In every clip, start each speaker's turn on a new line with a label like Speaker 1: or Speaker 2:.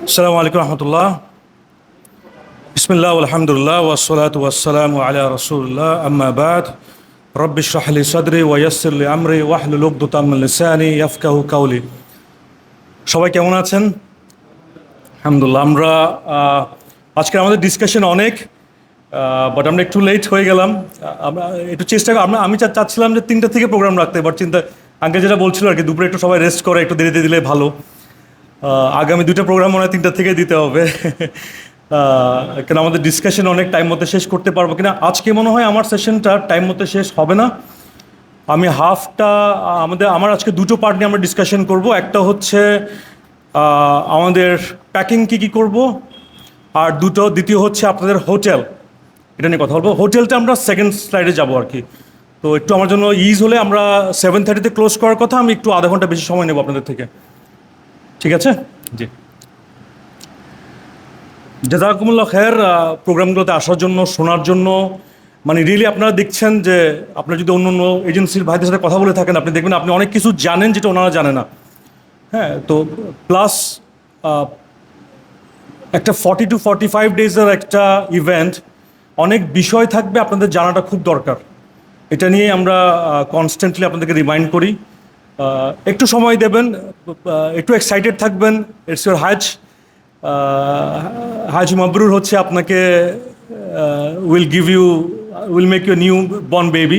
Speaker 1: আসসালামু আলাইকুম রহমতুল্লাহ। বিসমিল্লাহ আলহামদুলিল্লাহ ওয়াসসালাতু ওয়াসসালামু আলা রাসূলিল্লাহ আম্মা বাদ। রব্বি ইশরাহ লি সাদরি ওয়া ইয়াসসির লি আমরি ওয়াহলুল উকদাতাম মিন লিসানি ইয়াফকাহু কাওলি। সবাই কেমন আছেন? আলহামদুলিল্লাহ। আমরা আজকে আমাদের ডিসকাশন অনেক, বাট আমরা একটু লেট হয়ে গেলাম। আমরা একটু চেষ্টা আমি চাচ্ছিলাম যে 3টা থেকে প্রোগ্রাম রাখতে, বাট আঙ্কেল যেটা বলছিল আর কি, দুপুরে একটু সবাই রেস্ট করে একটু দেরিতে দিলে ভালো। আগামী 2টা প্রোগ্রাম মনে হয় 3টা থেকে দিতে হবে। কেন আমাদের ডিসকাশন অনেক টাইম মতো শেষ করতে পারবো কিনা। আজকে মনে হয় আমার সেশনটা টাইম মতো শেষ হবে না। আমি হাফটা আমার আজকে 2টো পার্ট নিয়ে আমরা ডিসকাশন করব। একটা হচ্ছে আমাদের প্যাকিং কী করব, আর দ্বিতীয় হচ্ছে আপনাদের হোটেল, এটা নিয়ে কথা বলবো। হোটেলটা আমরা সেকেন্ড স্লাইডে যাবো আর কি। তো একটু আমার জন্য ইজ হলে আমরা 7:30 ক্লোজ করার কথা, আমি একটু আধা ঘন্টা বেশি সময় নেব আপনাদের থেকে, ঠিক আছে? জি, জাযাকুমুল্লাহ খের প্রোগ্রামগুলোতে আসার জন্য, শোনার জন্য। মানে রিয়েলি আপনারা দেখছেন যে আপনারা যদি অন্য অন্য এজেন্সির ভাইদের সাথে কথা বলে থাকেন, আপনি দেখবেন আপনি অনেক কিছু জানেন যেটা ওনারা জানে না। হ্যাঁ, তো প্লাস একটা 40 to 45 ডেজের একটা ইভেন্ট, অনেক বিষয় থাকবে, আপনাদের জানাটা খুব দরকার। এটা নিয়ে আমরা কনস্ট্যান্টলি আপনাদেরকে রিমাইন্ড করি। একটু সময় দেবেন, একটু এক্সাইটেড থাকবেন। ইটস ইউর হাজ মাবরুর হচ্ছে আপনাকে will make you new born baby.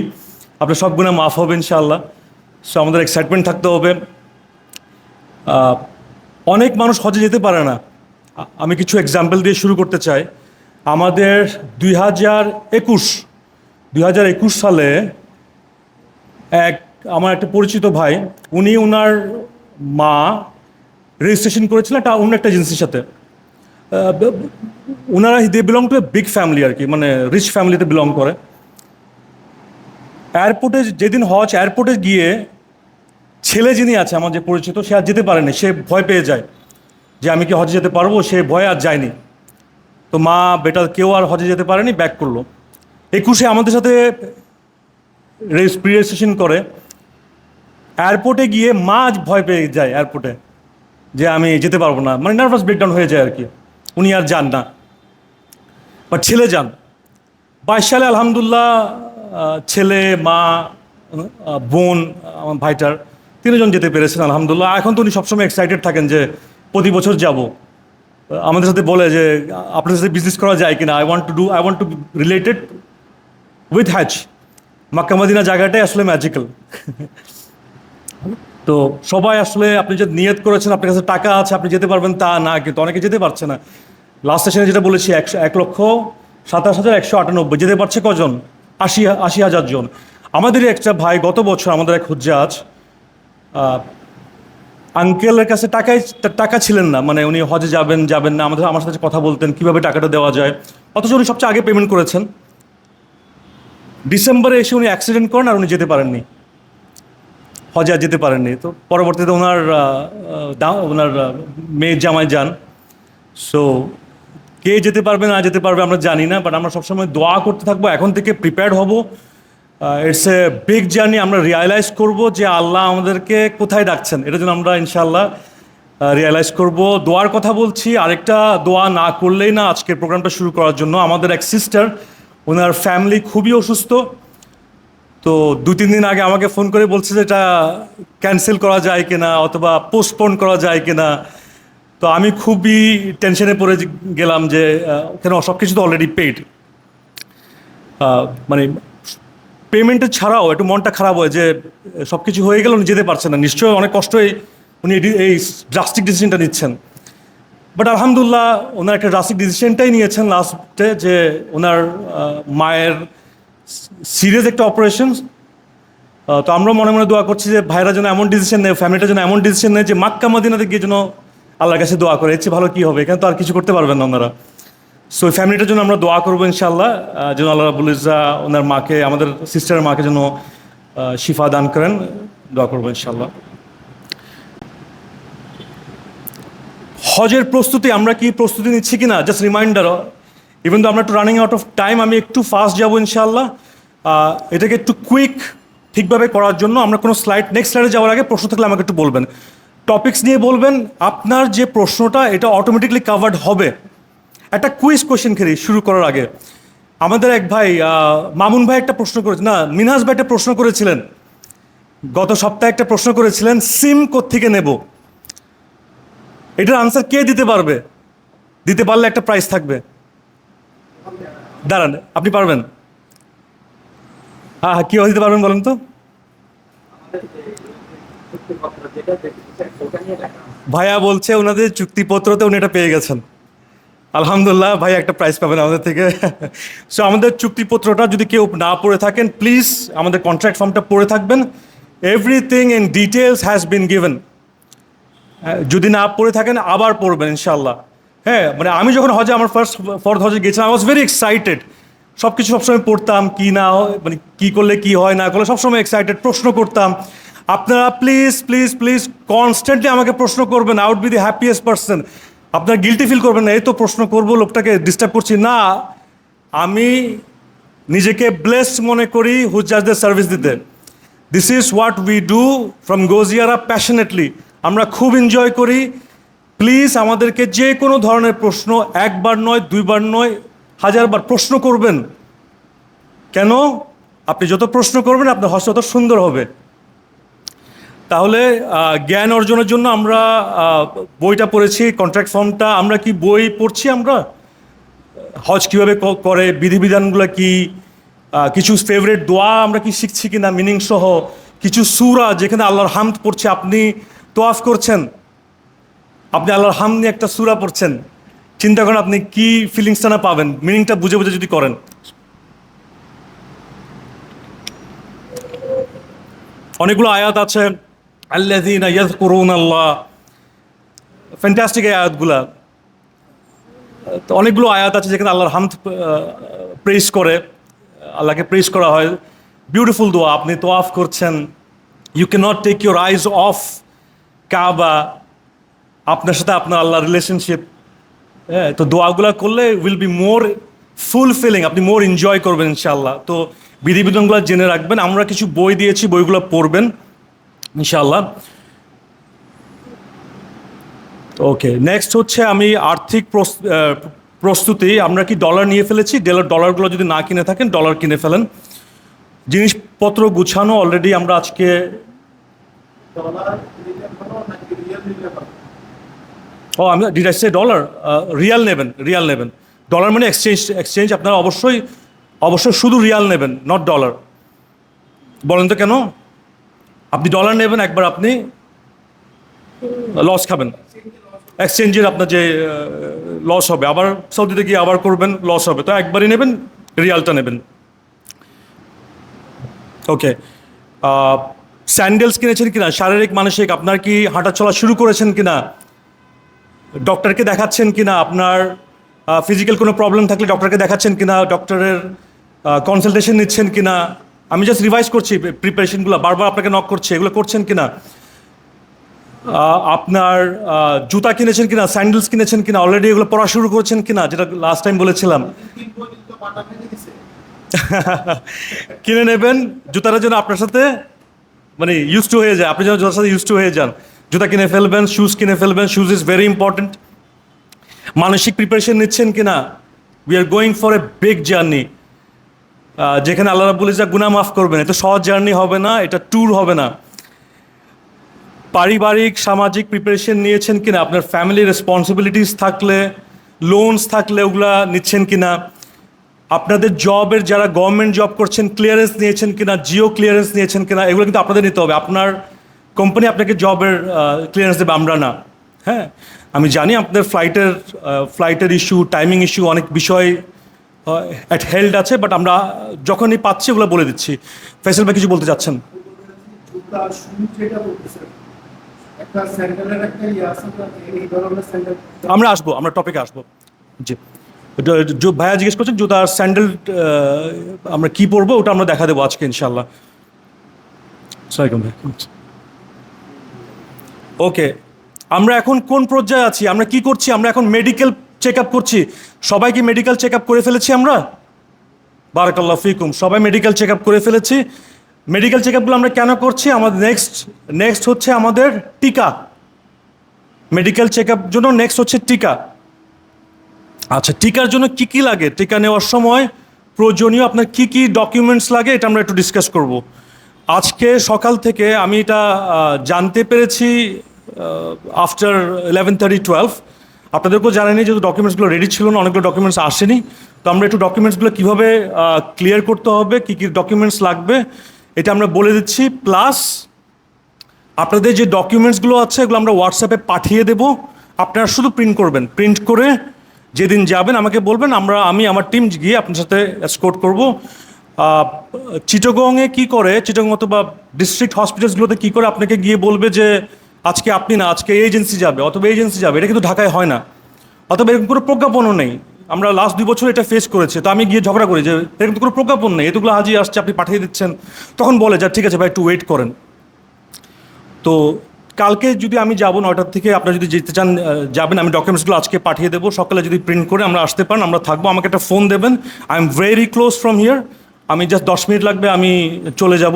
Speaker 1: আপনার সব গুণা মাফ হবে ইনশাআল্লাহ। সো আমাদের এক্সাইটমেন্ট থাকতে হবে। অনেক মানুষ হজে যেতে পারে না। আমি কিছু এক্সাম্পল দিয়ে শুরু করতে চাই। আমাদের 2021 সালে আমার একটা পরিচিত ভাই, ওনার মা রেজিস্ট্রেশন করেছিলেন অন্য একটা এজেন্সির সাথে। ওনারা belong to a big family আর কি, মানে রিচ ফ্যামিলিতে বিলং করে। এয়ারপোর্টে যেদিন এয়ারপোর্টে গিয়ে ছেলে যিনি আছে আমার যে পরিচিত, সে আর যেতে পারেনি। সে ভয় পেয়ে যায় যে আমি কি হজে যেতে পারবো, সে ভয়ে আর যায়নি। তো মা বেটা কেউ আর হজে যেতে পারেনি, ব্যাক করলো। 21 আমাদের সাথে প্রি রেজিস্ট্রেশন করে। এয়ারপোর্টে গিয়ে মা ভয় পেয়ে যায় এয়ারপোর্টে যে আমি যেতে পারবো না, মানে নার্ভাস ব্রেকডাউন হয়ে যায় আর কি। উনি আর যান না, বাট ছেলে যান। 22 সালে আলহামদুলিল্লাহ ছেলে, মা, বোন, আমার ভাইটার 3জন যেতে পেরেছেন আলহামদুলিল্লাহ। এখন তো উনি সবসময় এক্সাইটেড থাকেন যে প্রতি বছর যাব। আমাদের সাথে বলে যে আপনার সাথে বিজনেস করা যায় কিনা, I want to related with Hajj. Mecca Medina জায়গাটাই আসলে ম্যাজিক্যাল। তো সবাই আসলে, আপনি যে নিয়ত করেছেন, আপনার কাছে টাকা আছে, আপনি যেতে পারবেন তা না, কিন্তু অনেকে যেতে পারছে না। লাস্ট সেশনে যেটা বলেছি, 1,27,198 যেতে পারছে কজন? 80,000 জন। আমাদেরই একটা ভাই গত বছর, আমাদের এক হুজ্জাজ আঙ্কেলের কাছে টাকা ছিলেন না, মানে উনি হজে যাবেন না, আমার সাথে কথা বলতেন কীভাবে টাকাটা দেওয়া যায়, অথচ উনি সবচেয়ে আগে পেমেন্ট করেছেন। ডিসেম্বরে এসে উনি অ্যাক্সিডেন্ট করেন আর উনি যেতে পারেননি, হজে আর যেতে পারেননি। তো পরবর্তীতে ওনার মেয়ের জামাই যান। সো কে যেতে পারবে না যেতে পারবে আমরা জানি না, বাট আমরা সবসময় দোয়া করতে থাকবো, এখন থেকে প্রিপেয়ার্ড হব। It's a big journey. আমরা রিয়ালাইজ করব যে আল্লাহ আমাদেরকে কোথায় ডাকছেন, এটা যেন আমরা ইনশাআল্লাহ রিয়ালাইজ করব। দোয়ার কথা বলছি, আরেকটা দোয়া না করলেই না আজকের প্রোগ্রামটা শুরু করার জন্য। আমাদের এক সিস্টার, ওনার ফ্যামিলি খুবই অসুস্থ। তো 2-3 দিন আগে আমাকে ফোন করে বলছে যে এটা ক্যান্সেল করা যায় কিনা অথবা পোস্টপোন করা যায় কিনা। তো আমি খুবই টেনশনে পড়ে গেলাম যে কেন সব কিছু তো অলরেডি পেইড। মানে পেমেন্টের ছাড়াও একটু মনটা খারাপ হয় যে সব কিছু হয়ে গেল, উনি যেতে পারছেন না। নিশ্চয়ই অনেক কষ্টই উনি এই ড্রাস্টিক ডিসিশনটা নিচ্ছেন। বাট আলহামদুলিল্লাহ ওনার একটা ড্রাস্টিক ডিসিশনটাই নিয়েছেন লাস্টে, যে ওনার মায়ের সিরিয়াস একটা অপারেশন। তো আমরা মনে মনে দোয়া করছি যে ভাইরা যেন এমন ডিসিশন নেয়, ফ্যামিলিটা যেন এমন ডিসিশন নেয় যে মক্কা মদিনাতে গিয়ে যেন আল্লাহর কাছে দোয়া করে। এর চেয়ে ভালো কী হবে, এখানে তো আর কিছু করতে পারবেন না ওনারা। সো ওই ফ্যামিলিটার জন্য আমরা দোয়া করবো ইনশাআল্লাহ, যেন আল্লাহ রাব্বুল ইজ্জা ওনার মাকে, আমাদের সিস্টারের মাকে যেন শিফা দান করেন, দোয়া করবো ইনশাআল্লাহ। হজের প্রস্তুতি, আমরা কি প্রস্তুতি নিচ্ছি কিনা, জাস্ট রিমাইন্ডার। ইভেন তো আমরা একটু রানিং আউট অফ টাইম, আমি একটু ফাস্ট যাবো ইনশাআল্লাহ। এটাকে একটু কুইক ঠিকভাবে করার জন্য আমরা কোনো নেক্সট স্লাইডে যাওয়ার আগে প্রশ্ন থাকলে আমাকে একটু বলবেন। টপিকস নিয়ে বলবেন, আপনার যে প্রশ্নটা এটা অটোমেটিকলি কাভার্ড হবে। একটা কুইজ কোয়েশ্চেন খেলি শুরু করার আগে। আমাদের এক ভাই মামুন ভাই একটা প্রশ্ন করেছে, না মিনহাজ ভাই একটা প্রশ্ন করেছিলেন, গত সপ্তাহে একটা প্রশ্ন করেছিলেন, সিম কোত্থেকে নেব। এটার আনসার কে দিতে পারবে? দিতে পারলে একটা প্রাইজ থাকবে। দাঁড়ান, আপনি পারবেন? হ্যাঁ হ্যাঁ, কী দিতে পারবেন বলেন তো? ভাইয়া বলছে ওনাদের চুক্তিপত্রতে উনি এটা পেয়ে গেছেন। আলহামদুলিল্লাহ, ভাই একটা প্রাইজ পাবেন আমাদের থেকে। সো আমাদের চুক্তিপত্রটা যদি কেউ না পড়ে থাকেন, প্লিজ আমাদের কন্ট্রাক্ট ফর্মটা পড়ে থাকবেন। Everything in details has been given. যদি না পড়ে থাকেন আবার পড়বেন ইনশাল্লাহ। হ্যাঁ, মানে আমি যখন হজে আমার ফর্থ হজে গেছিলাম, আই ওয়াজ ভেরি এক্সাইটেড। সব কিছু সবসময় পড়তাম, কি না মানে কী করলে কি হয় না করলে সবসময় এক্সাইটেড, প্রশ্ন করতাম। আপনারা প্লিজ প্লিজ প্লিজ কনস্ট্যান্টলি আমাকে প্রশ্ন করবেন। I would be the happiest person. আপনারা গিলটি ফিল করবেন না, এই তো প্রশ্ন করবো, লোকটাকে ডিস্টার্ব করছি না। আমি নিজেকে ব্লেসড মনে করি হুজ্জাজদের সার্ভিস দিতে। This is what we do from গোজিয়ারা প্যাশনেটলি। আমরা খুব এনজয় করি। প্লিজ আমাদেরকে যে কোনো ধরনের প্রশ্ন, একবার নয়, দুইবার নয়, হাজারবার প্রশ্ন করবেন। কেন? আপনি যত প্রশ্ন করবেন আপনার হজ তত সুন্দর হবে। তাহলে জ্ঞান অর্জনের জন্য আমরা বইটা পড়েছি, কন্ট্রাক্ট ফর্মটা। আমরা কি বই পড়ছি? আমরা হজ কীভাবে করে, বিধিবিধানগুলো কি, কিছু ফেভারিট দোয়া আমরা কি শিখছি কিনা মিনিং সহ, কিছু সূরা যেখানে আল্লাহর হামদ পড়ছে, আপনি তোয়াফ করছেন, আপনি আল্লাহর হামদ নিয়ে একটা সূরা পড়ছেন, চিন্তা করেন আপনি কি ফিলিংসটা না পাবেন মিনিংটা বুঝে বুঝে যদি করেন। অনেকগুলো আয়াত আছে, আল্লাযীনা ইয়াযকুরুনাল্লাহ, ফ্যান্টাস্টিক এই আয়াতগুলা। তো অনেকগুলো আয়াত আছে যেখানে আল্লাহর হামদ প্রেস করে, আল্লাহকে প্রেস করা হয়। বিউটিফুল দোয়া। আপনি তোয়াফ করছেন, you can not take your eyes off Kaaba, আপনার সাথে আপনার আল্লাহর রিলেশনশিপ। হ্যাঁ, তো দোয়াগুলো করলে উইল বি মোর ফুলফিলিং, আপনি মোর এনজয় করবেন ইনশাআল্লাহ। তো বিধিবিধানগুলো জেনে রাখবেন। আমরা কিছু বই দিয়েছি, বইগুলো পড়বেন ইনশাআল্লাহ। ওকে, নেক্সট হচ্ছে আমি আর্থিক প্রস্তুতি। আমরা কি ডলার নিয়ে ফেলেছি? ডলারগুলো যদি না কিনে থাকেন ডলার কিনে ফেলেন। জিনিসপত্র গুছানো অলরেডি। আমরা আজকে আমি did I say dollar? Real নেবেন, রিয়াল নেবেন। ডলার মানে এক্সচেঞ্জ আপনারা অবশ্যই অবশ্যই শুধু রিয়াল নেবেন, নট ডলার। বলেন তো কেন? আপনি ডলার নেবেন, একবার আপনি লস খাবেন। এক্সচেঞ্জের আপনার যে লস হবে, আবার সৌদিতে গিয়ে আবার করবেন, লস হবে। তো একবারই নেবেন, রিয়ালটা নেবেন। ওকে, স্যান্ডেলস কিনেছেন কিনা, শারীরিক মানসিক, আপনার কি হাঁটা চলা শুরু করেছেন কিনা, ডক্টরকে দেখাচ্ছেন কিনা, আপনার ফিজিক্যাল কোনো প্রবলেম থাকলে ডক্টরকে দেখাচ্ছেন কিনা, ডক্টরের কনসালটেশন নিচ্ছেন কিনা। আমি জাস্ট রিভাইজ করছি প্রিপারেশনগুলো, বারবার আপনাকে নক করছে, এগুলো করছেন কিনা। আপনার জুতা কিনেছেন কিনা, স্যান্ডেলস কিনেছেন কিনা, অলরেডি এগুলো পড়া শুরু করেছেন কিনা, যেটা লাস্ট টাইম বলেছিলাম। কিনে নেবেন, জুতাটা যেন আপনার সাথে মানে ইউজ টু হয়ে যায়, আপনি যেন জুতার সাথে ইউজ টু হয়ে যান। জুতা কিনে ফেলবেন, শুজ কিনে ফেলবেন। Shoes is very important. মানসিক প্রিপারেশন নিচ্ছেন কিনা। We are going for a big journey, যেখানে আল্লাহ রাব্বুল ইজ্জত গুনাহ মাফ করবেন। এটা সহজ জার্নি হবে না, এটা ট্যুর হবে না। পারিবারিক সামাজিক প্রিপারেশন নিয়েছেন কিনা, আপনার ফ্যামিলি রেসপন্সিবিলিটিস থাকলে, লোনস থাকলে ওগুলা নিচ্ছেন কিনা। আপনাদের জবের যারা গভর্নমেন্ট জব করছেন ক্লিয়ারেন্স নিয়েছেন কিনা, জিও ক্লিয়ারেন্স নিয়েছেন কিনা, এগুলো কিন্তু আপনাদের নিতে হবে। আপনার কোম্পানি আপনাকে জবের ক্লিয়ারেন্স দেবে, আমরা না। হ্যাঁ, আমি জানি আপনাদের ফ্লাইটের ইস্যু, টাইমিং ইস্যু, অনেক বিষয় অ্যাট হেল্ড আছে, বাট আমরা যখনই পাচ্ছি ওগুলো বলে দিচ্ছি। ফয়সাল ভাই কিছু বলতে চাচ্ছেন? আমরা আসবো, আমরা টপিকে আসবো। জি, ভাইয়া জিজ্ঞেস করছেন জুতার স্যান্ডেল আমরা কি পরবো, ওটা আমরা দেখা দেবো আজকে ইনশাল্লাহ। ওকে, আমরা এখন কোন পর্যায়ে আছি, আমরা কি করছি? আমরা এখন মেডিকেল চেক আপ করছি। সবাই কি মেডিকেল চেক আপ করে ফেলেছি আমরা? বারাকাল্লাহ ফিকুম, সবাই মেডিকেল চেক আপ করে ফেলেছি। মেডিকেল চেক আপগুলো আমরা কেন করছি? আমাদের নেক্সট হচ্ছে আমাদের টিকা। মেডিকেল চেক আপ জন্য নেক্সট হচ্ছে টিকা। আচ্ছা, টিকার জন্য কি কি লাগে, টিকা নেওয়ার সময় প্রয়োজনীয় আপনার কি কি ডকুমেন্টস লাগে, এটা আমরা একটু ডিসকাস করব। আজকে সকাল থেকে আমি এটা জানতে পেরেছি আফটার 11:30-12। আপনাদেরকেও জানাইনি, যেহেতু ডকুমেন্টসগুলো রেডি ছিল না, অনেকগুলো ডকুমেন্টস আসেনি। তো আমরা একটু ডকুমেন্টসগুলো কীভাবে ক্লিয়ার করতে হবে, কী কী ডকুমেন্টস লাগবে এটা আমরা বলে দিচ্ছি। প্লাস আপনাদের যে ডকুমেন্টসগুলো আছে এগুলো আমরা হোয়াটসঅ্যাপে পাঠিয়ে দেব, আপনারা শুধু প্রিন্ট করবেন। প্রিন্ট করে যেদিন যাবেন আমাকে বলবেন, আমি আমার টিম গিয়ে আপনার সাথে এসকোর্ট করব। চিটাগংয়ে কী করে, চিটাগং অথবা ডিস্ট্রিক্ট হসপিটালসগুলোতে কী করে আপনাকে গিয়ে বলবে যে আজকে আপনি না, আজকে এজেন্সি যাবে অথবা এজেন্সি যাবে, এটা কিন্তু ঢাকায় হয় না। অথবা এরকম কোনো প্রজ্ঞাপনও নেই। আমরা লাস্ট 2 বছর এটা ফেস করেছি। তো আমি গিয়ে ঝগড়া করি যে এরকম তো কোনো প্রজ্ঞাপন নেই, এতগুলো হাজি আসছে আপনি পাঠিয়ে দিচ্ছেন। তখন বলে যা ঠিক আছে ভাই, একটু ওয়েট করেন। তো কালকে যদি আমি যাবো 9টার থেকে, আপনারা যদি যেতে চান যাবেন। আমি ডকুমেন্টসগুলো আজকে পাঠিয়ে দেবো, সকালে যদি প্রিন্ট করে আমরা আসতে পারেন আমরা থাকবো। আমাকে একটা ফোন দেবেন, I am very close from here. আমি জাস্ট 10 মিনিট লাগবে, আমি চলে যাব।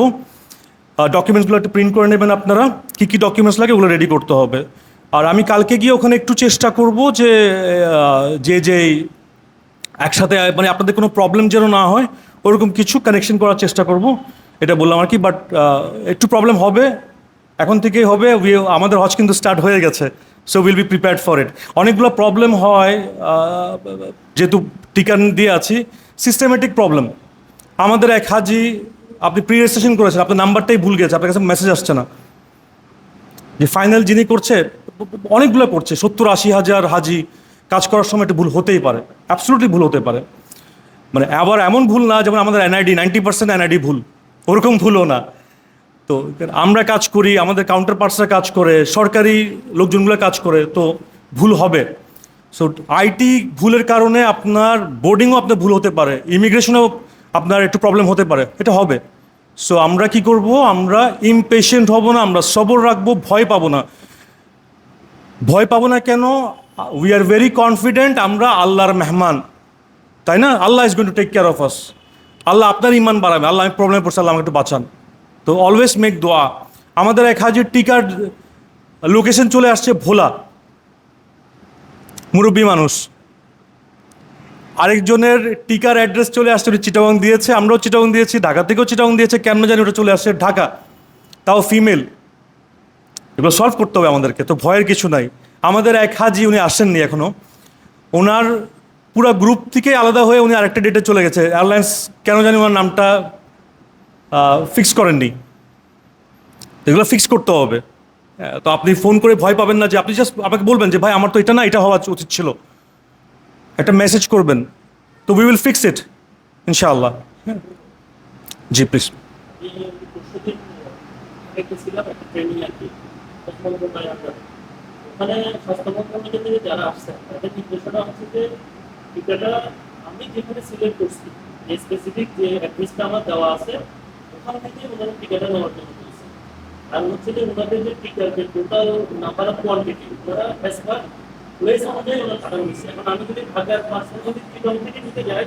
Speaker 1: ডকুমেন্টসগুলো একটু প্রিন্ট করে নেবেন আপনারা, কী কী ডকুমেন্টস লাগে ওগুলো রেডি করতে হবে। আর আমি কালকে গিয়ে ওখানে একটু চেষ্টা করব যে যে একসাথে মানে আপনাদের কোনো প্রবলেম যেন না হয় ওরকম কিছু কানেকশন করার চেষ্টা করব, এটা বললাম আর কি। বাট একটু প্রবলেম হবে, এখন থেকেই হবে। আমাদের হজ কিন্তু স্টার্ট হয়ে গেছে, so will be prepared for it. অনেকগুলো প্রবলেম হয় যেহেতু টিকা দিয়ে আছি, সিস্টেমেটিক প্রবলেম। আমাদের এক হাজি, আপনি প্রি রেজিস্ট্রেশন করেছেন, আপনার নাম্বারটাই ভুল গেছে, আপনার কাছে মেসেজ আসছে না। যে ফাইনাল যিনি করছে, অনেকগুলো করছে, 70-80 হাজার হাজি কাজ করার সময় একটু ভুল হতেই পারে, অ্যাবসলুটলি ভুল হতে পারে। মানে আবার এমন ভুল না যেমন আমাদের এনআইডি 90% এনআইডি ভুল, ওরকম ভুলও না। তো আমরা কাজ করি, আমাদের কাউন্টার পার্টসরা কাজ করে, সরকারি লোকজনগুলো কাজ করে, তো ভুল হবে। সো আইটি ভুলের কারণে আপনার বোর্ডিংও আপনার ভুল হতে পারে, ইমিগ্রেশনেও আপনার একটু প্রবলেম হতে পারে, এটা হবে। সো আমরা কি করব, আমরা ইমপেশেন্ট হব না, আমরা সবর রাখবো, ভয় পাবো না। ভয় পাবো না কেন? উই আর ভেরি কনফিডেন্ট আমরা আল্লাহর মেহমান, তাই না? Allah is going to take care of us. Allah আপনার ইমান বাড়াবে। আল্লাহ আমি প্রবলেমে পড়ছি, আল্লাহ আমাকে একটু বাঁচান। তো অলওয়েজ মেক দোয়া। আমাদের এক হাজির টিকার লোকেশন চলে আসছে ভোলা, মুরব্বী মানুষ। আরেকজনের টিকার অ্যাড্রেস চলে আসছে, চিটাগং দিয়েছে, আমরাও চিটাগং দিয়েছি, ঢাকা থেকেও চিটাগং দিয়েছে, কেমন জানি ওটা চলে আসছে ঢাকা, তাও ফিমেল। এগুলো সলভ করতে হবে আমাদেরকে, তো ভয়ের কিছু নাই। আমাদের এক হাজি, উনি আসেননি এখনও, ওনার পুরো গ্রুপ থেকে আলাদা হয়ে উনি আরেকটা ডেটে চলে গেছে। এয়ারলাইন্স কেন জানি ওনার নামটা ফিক্স করেননি, এগুলো ফিক্স করতে হবে। তো আপনি ফোন করে ভয় পাবেন না, যে আপনি জাস্ট আমাকে বলবেন যে ভাই আমার তো এটা না, এটা হওয়া উচিত ছিল, একটা মেসেজ করবেন। তো উই উইল ফিক্স ইট ইনশাআল্লাহ। জি প্লিজ।
Speaker 2: ওখানে স্বাস্থ্য মন্ত্রণালয় থেকে যারা আসছেন তাদের নির্দেশনা হচ্ছে যে টিকাটা আমি যেখানে সিলেক্ট করছি, যে স্পেসিফিক যে অ্যাড্রেসটা আমার দেওয়া আছে ওখান থেকে ওনারা টিকাটা নেওয়ার জন্য বলছে। আর হচ্ছে যে ওনাদের যে টিকার যে টোটাল নাম্বার অফ কোয়ান্টিটি ওরা অ্যাজ পার প্লেস অনুযায়ী ওনার টাকা নিচ্ছে। এখন আমি যদি ঢাকার পার্সোনাল যদি টিকা থেকে নিতে যাই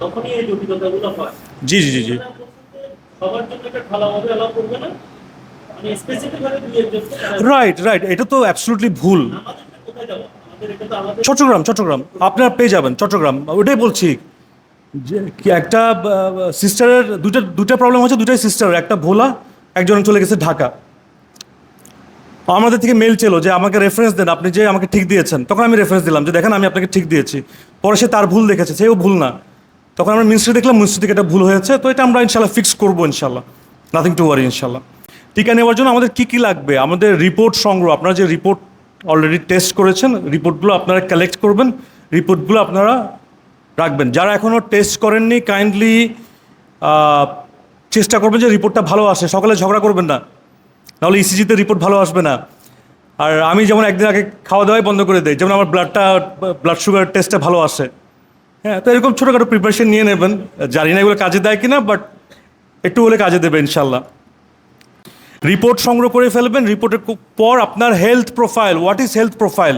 Speaker 2: তখনই এই জটিলতাগুলো হয়।
Speaker 1: জি জি জি জি।
Speaker 2: সবার জন্য এটা ভালোভাবে অ্যালাউ করবে না, মানে স্পেসিফিকভাবে দুইয়ের জন্য।
Speaker 1: রাইট রাইট, এটা তো অ্যাবসলুটলি ভুল। চট্টগ্রাম, চট্টগ্রাম আপনারা পেয়ে যাবেন, চট্টগ্রাম। ওইটাই বলছি যে কি একটা সিস্টারের দুটা প্রবলেম হচ্ছে, দুটাই সিস্টারের, একটা ভোলা, একজন চলে গেছে ঢাকা। আমাদের থেকে মেল ছিল যে আমাকে রেফারেন্স দেন, আপনি যে আমাকে ঠিক দিয়েছেন। তখন আমি রেফারেন্স দিলাম যে দেখেন আমি আপনাকে ঠিক দিয়েছি। পরে সে তার ভুল দেখেছে, সেও ভুল না। তখন আমরা মিনিস্ট্রি দেখলাম, মিনিস্ট্রি থেকে এটা ভুল হয়েছে। তো এটা আমরা ইনশাল্লাহ ফিক্স করবো ইনশাল্লাহ, নাথিং টু ওয়ারি ইনশাল্লাহ। টিকা নেওয়ার জন্য আমাদের কী কী লাগবে, আমাদের রিপোর্ট সংগ্রহ। আপনারা যে রিপোর্ট অলরেডি টেস্ট করেছেন, রিপোর্টগুলো আপনারা কালেক্ট করবেন, রিপোর্টগুলো আপনারা রাখবেন। যারা এখনও টেস্ট করেননি কাইন্ডলি চেষ্টা করবেন যে রিপোর্টটা ভালো আসে। সকালে ঝগড়া করবেন না, নাহলে ইসিজিতে রিপোর্ট ভালো আসবে না। আর আমি যেমন একদিন আগে খাওয়া দাওয়াই বন্ধ করে দিই, যেমন আমার ব্লাড সুগার টেস্টটা ভালো আসে। হ্যাঁ, তো এরকম ছোটোখাটো প্রিপারেশন নিয়ে নেবেন। জানি না এগুলো কাজে দেয় কিনা, বাট একটু হলে কাজে দেবে ইনশাল্লাহ। রিপোর্ট সংগ্রহ করে ফেলবেন। রিপোর্টের পর আপনার health profile, what is health profile,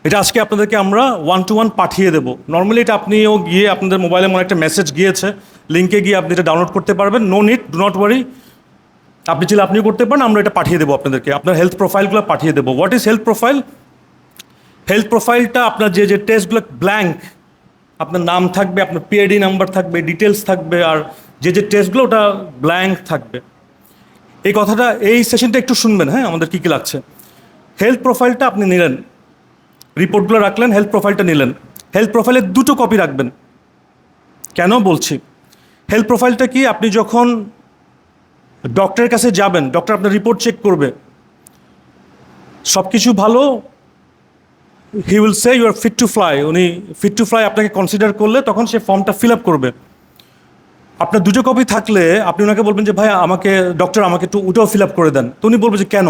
Speaker 1: এটা আজকে আপনাদেরকে আমরা 1-to-1 পাঠিয়ে দেবো। নর্মালি এটা আপনিও গিয়ে আপনাদের মোবাইলে মনে একটা মেসেজ গিয়েছে, লিঙ্কে গিয়ে আপনি এটা ডাউনলোড করতে পারবেন। No need, do not worry. আপনি চাইলে আপনিও করতে পারেন, আমরা এটা পাঠিয়ে দেবো আপনাদেরকে, আপনার হেলথ প্রোফাইলগুলো পাঠিয়ে দেবো। What is health profile? Health প্রোফাইলটা আপনার যে টেস্টগুলো ব্ল্যাঙ্ক, আপনার নাম থাকবে, আপনার পিআইডি নাম্বার থাকবে, ডিটেলস থাকবে, আর যে টেস্টগুলো ওটা ব্ল্যাঙ্ক থাকবে। এই কথাটা, এই সেশনটা একটু শুনবেন, হ্যাঁ, আমাদের কী কী লাগছে। হেলথ প্রোফাইলটা আপনি নিলেন, রিপোর্টগুলো রাখলেন, হেলথ প্রোফাইলটা নিলেন। হেলথ প্রোফাইলের 2টো কপি রাখবেন। কেন বলছি? হেলথ প্রোফাইলটা কি, আপনি যখন ডক্টরের কাছে যাবেন, ডক্টর আপনার রিপোর্ট চেক করবে, সব কিছু ভালো, he will say you are fit to fly. উনি ফিট টু ফ্লাই আপনাকে কনসিডার করলে তখন সে ফর্মটা ফিল আপ করবে। আপনার 2টো কপি থাকলে আপনি ওনাকে বলবেন যে ভাই আমাকে, ডক্টর আমাকে একটু ওটাও ফিল আপ করে দেন। তো উনি বলবে যে কেন?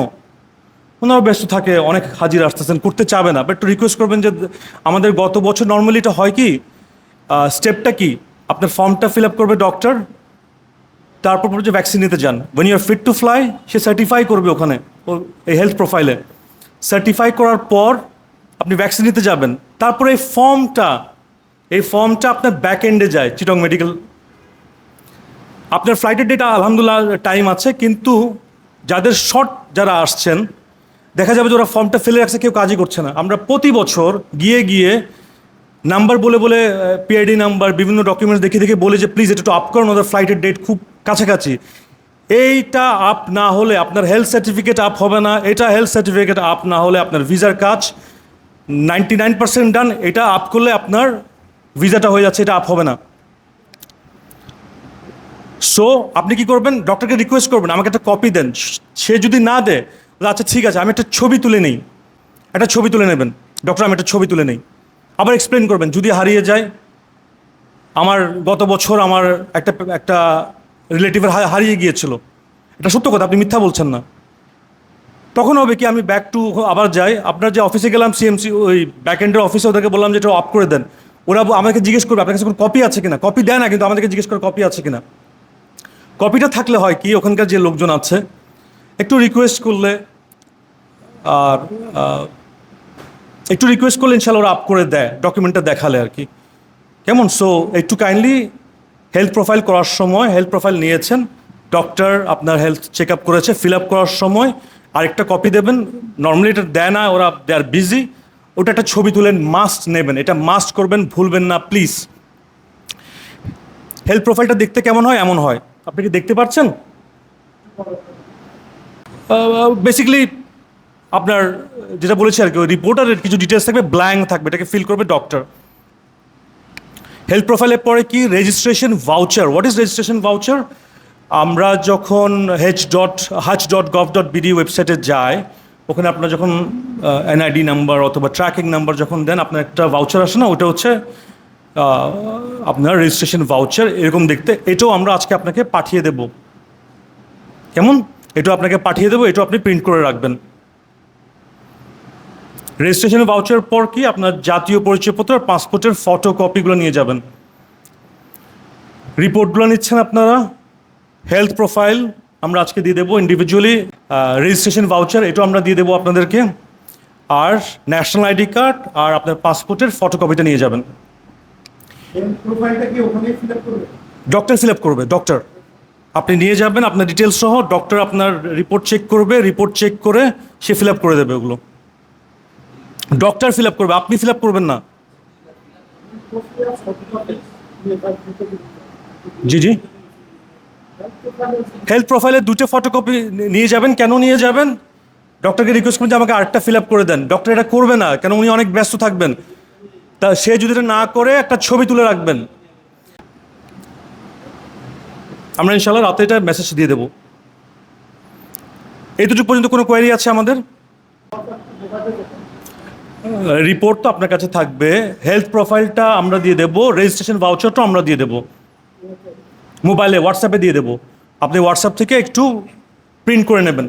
Speaker 1: ওনারা ব্যস্ত থাকে, অনেক হাজির আসতেছেন, করতে চাবে না, বাট একটু রিকোয়েস্ট করবেন যে আমাদের গত বছর নর্মালি এটা হয় কি, স্টেপটা কি, আপনার ফর্মটা ফিল আপ করবে ডক্টর, তারপর যে ভ্যাকসিন নিতে যান, when you are fit to fly, সে সার্টিফাই করবে ওখানে এই হেলথ প্রোফাইলে। সার্টিফাই করার পর আপনি ভ্যাকসিন নিতে যাবেন, তারপরে এই ফর্মটা আপনার ব্যাক এন্ডে যায় চিটং মেডিকেল। আপনার ফ্লাইটের ডেটা আলহামদুলিল্লাহ টাইম আছে, কিন্তু যাদের শর্ট যারা আসছেন, দেখা যাবে যে ওরা ফর্মটা ফেলে রাখছে, কেউ কাজই করছে না। আমরা প্রতি বছর গিয়ে গিয়ে নাম্বার বলে বলে, পিআইডি নাম্বার, বিভিন্ন ডকুমেন্টস দেখে দেখে বলে যে প্লিজ এটা একটু আপ করুন, ওদের ফ্লাইটের ডেট খুব কাছাকাছি। এইটা আপ না হলে আপনার হেলথ সার্টিফিকেট আপ হবে না, এটা হেলথ সার্টিফিকেট আপ না হলে আপনার ভিসার কাজ 99% ডান, এটা আপ করলে আপনার ভিসাটা হয়ে যাচ্ছে, এটা আপ হবে না। সো আপনি কি করবেন, ডক্টরকে রিকোয়েস্ট করবেন আমাকে একটা কপি দেন। সে যদি না দেয়, আচ্ছা ঠিক আছে, আমি একটা ছবি তুলে নেই, একটা ছবি তুলে নেবেন, ডক্টর আমি একটা ছবি তুলে নেই। আবার এক্সপ্লেন করবেন যদি হারিয়ে যায়, আমার গত বছর আমার একটা রিলেটিভের হারিয়ে গিয়েছিল, এটা সত্য কথা, আপনি মিথ্যা বলছেন না। তখন হবে কি, আমি ব্যাক টু আবার যাই, আপনার যে অফিসে গেলাম, সিএমসি ওই ব্যাক এন্ডের অফিসে, ওদেরকে বললাম যে এটা অফ করে দেন। ওরা আমাকে জিজ্ঞেস করবে আপনার কাছে কোনো কপি আছে কিনা, কপি দেয় না, কিন্তু আমাদেরকে জিজ্ঞেস করে কপি আছে কিনা। কপিটা থাকলে হয় কি, ওখানকার যে লোকজন আছে একটু রিকোয়েস্ট করলে, আর একটু রিকোয়েস্ট করলে ইনশাল্লাহ ওরা আপ করে দেয়, ডকুমেন্টটা দেখালে আর কি, কেমন। সো একটু কাইন্ডলি হেলথ প্রোফাইল করার সময়, হেলথ প্রোফাইল নিয়েছেন, ডক্টর আপনার হেলথ চেক আপ করেছে, ফিল আপ করার সময় আরেকটা কপি দেবেন। নর্মালি এটা দেয় না, ওরা দে আর বিজি। ওটা একটা ছবি তুলেন, মাস্ট নেবেন, এটা মাস্ট করবেন, ভুলবেন না প্লিজ। হেলথ প্রোফাইলটা দেখতে কেমন হয়, এমন হয়, আপনি কি দেখতে পাচ্ছেন? বেসিক্যালি আপনার যেটা বলেছি আর কি, ওই রিপোর্টারের কিছু ডিটেলস থাকবে, ব্ল্যাঙ্ক থাকবে, এটাকে ফিল করবে ডক্টর। হেলথ প্রোফাইলের পরে কি, registration voucher. What is registration voucher? আমরা যখন haj.gov.bd ওয়েবসাইটে যাই, ওখানে আপনার যখন এনআইডি নাম্বার অথবা ট্র্যাকিং নাম্বার যখন দেন, আপনার একটা ভাউচার আসে না, ওটা হচ্ছে আপনার রেজিস্ট্রেশন ভাউচার, এরকম দেখতে। এটাও আমরা আজকে আপনাকে পাঠিয়ে দেব, কেমন, এটাও আপনাকে পাঠিয়ে দেবো, এটাও আপনি প্রিন্ট করে রাখবেন। রেজিস্ট্রেশন ভাউচার পর কি, আপনার জাতীয় পরিচয়পত্র আর পাসপোর্টের ফটোকপিগুলো নিয়ে যাবেন। রিপোর্টগুলো নিচ্ছেন আপনারা, হেলথ প্রোফাইল আমরা আজকে দিয়ে দেবো ইন্ডিভিজুয়ালি, রেজিস্ট্রেশন ভাউচার এটাও আমরা দিয়ে দেবো আপনাদেরকে, আর ন্যাশনাল আইডি কার্ড আর আপনার পাসপোর্টের ফটোকপিটা নিয়ে যাবেন। ডক্টর ফিল আপ করবে, ডক্টর আপনি নিয়ে যাবেন আপনার ডিটেলস সহ, ডক্টর আপনার রিপোর্ট চেক করবে, রিপোর্ট চেক করে সে ফিল আপ করে দেবে ওগুলো। ডক্টর ফিল আপ করবে, আপনি ফিল আপ করবেন না। জি জি, হেলথ প্রোফাইলের 2টো ফটোকপি নিয়ে যাবেন। কেন নিয়ে যাবেন? ডক্টরকে রিকোয়েস্ট করুন যে আমাকে আরেকটা ফিল আপ করে দেন। ডক্টর এটা করবে না, কেন উনি অনেক ব্যস্ত থাকবেন। তা সে যদি এটা না করে, একটা ছবি তুলে রাখবেন, আমরা ইনশাল্লাহ রাতে এটা মেসেজ দিয়ে দেবো। এই দুটো পর্যন্ত কোনো কোয়েরি আছে আমাদের? রিপোর্ট তো আপনার কাছে থাকবে, হেলথ প্রোফাইলটা আমরা দিয়ে দেবো, রেজিস্ট্রেশন ভাউচারটাও আমরা দিয়ে দেবো, মোবাইলে হোয়াটসঅ্যাপে দিয়ে দেবো। আপনি হোয়াটসঅ্যাপ থেকে একটু প্রিন্ট করে নেবেন।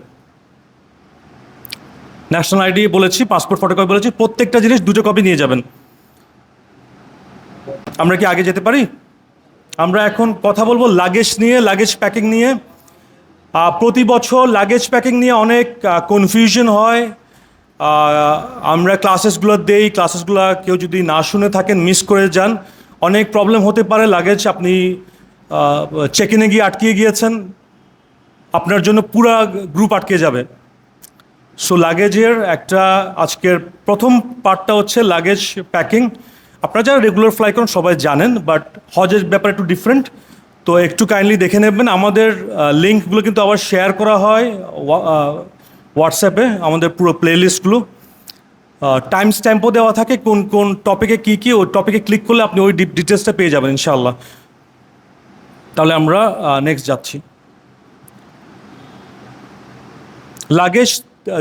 Speaker 1: ন্যাশনাল আইডি বলেছি, পাসপোর্ট ফটোকপি বলেছি, প্রত্যেকটা জিনিস 2টো কপি নিয়ে যাবেন। আমরা কি আগে যেতে পারি? আমরা এখন কথা বলবো লাগেজ নিয়ে, লাগেজ প্যাকিং নিয়ে। প্রতি বছর লাগেজ প্যাকিং নিয়ে অনেক কনফিউশন হয়। আমরা ক্লাসেসগুলো দেই, ক্লাসেসগুলো কেউ যদি না শুনে থাকেন, মিস করে যান, অনেক প্রবলেম হতে পারে। লাগেজ আপনি চেক ইনে গিয়ে আটকিয়ে গিয়েছেন, আপনার জন্য পুরা গ্রুপ আটকে যাবে। সো লাগেজের একটা আজকের প্রথম পার্টটা হচ্ছে লাগেজ প্যাকিং। আপনারা যারা রেগুলার ফ্লাই করেন সবাই জানেন, বাট হজের ব্যাপারে একটু ডিফারেন্ট। তো একটু কাইন্ডলি দেখে নেবেন। আমাদের লিঙ্কগুলো কিন্তু আবার শেয়ার করা হয় হোয়াটসঅ্যাপে, আমাদের পুরো প্লেলিস্টগুলো। টাইম স্ট্যাম্পও দেওয়া থাকে কোন কোন টপিকে কী কী, ওই টপিকে ক্লিক করলে আপনি ওই ডিটেলসটা পেয়ে যাবেন ইনশাআল্লাহ। তাহলে আমরা নেক্সট যাচ্ছি। লাগেজ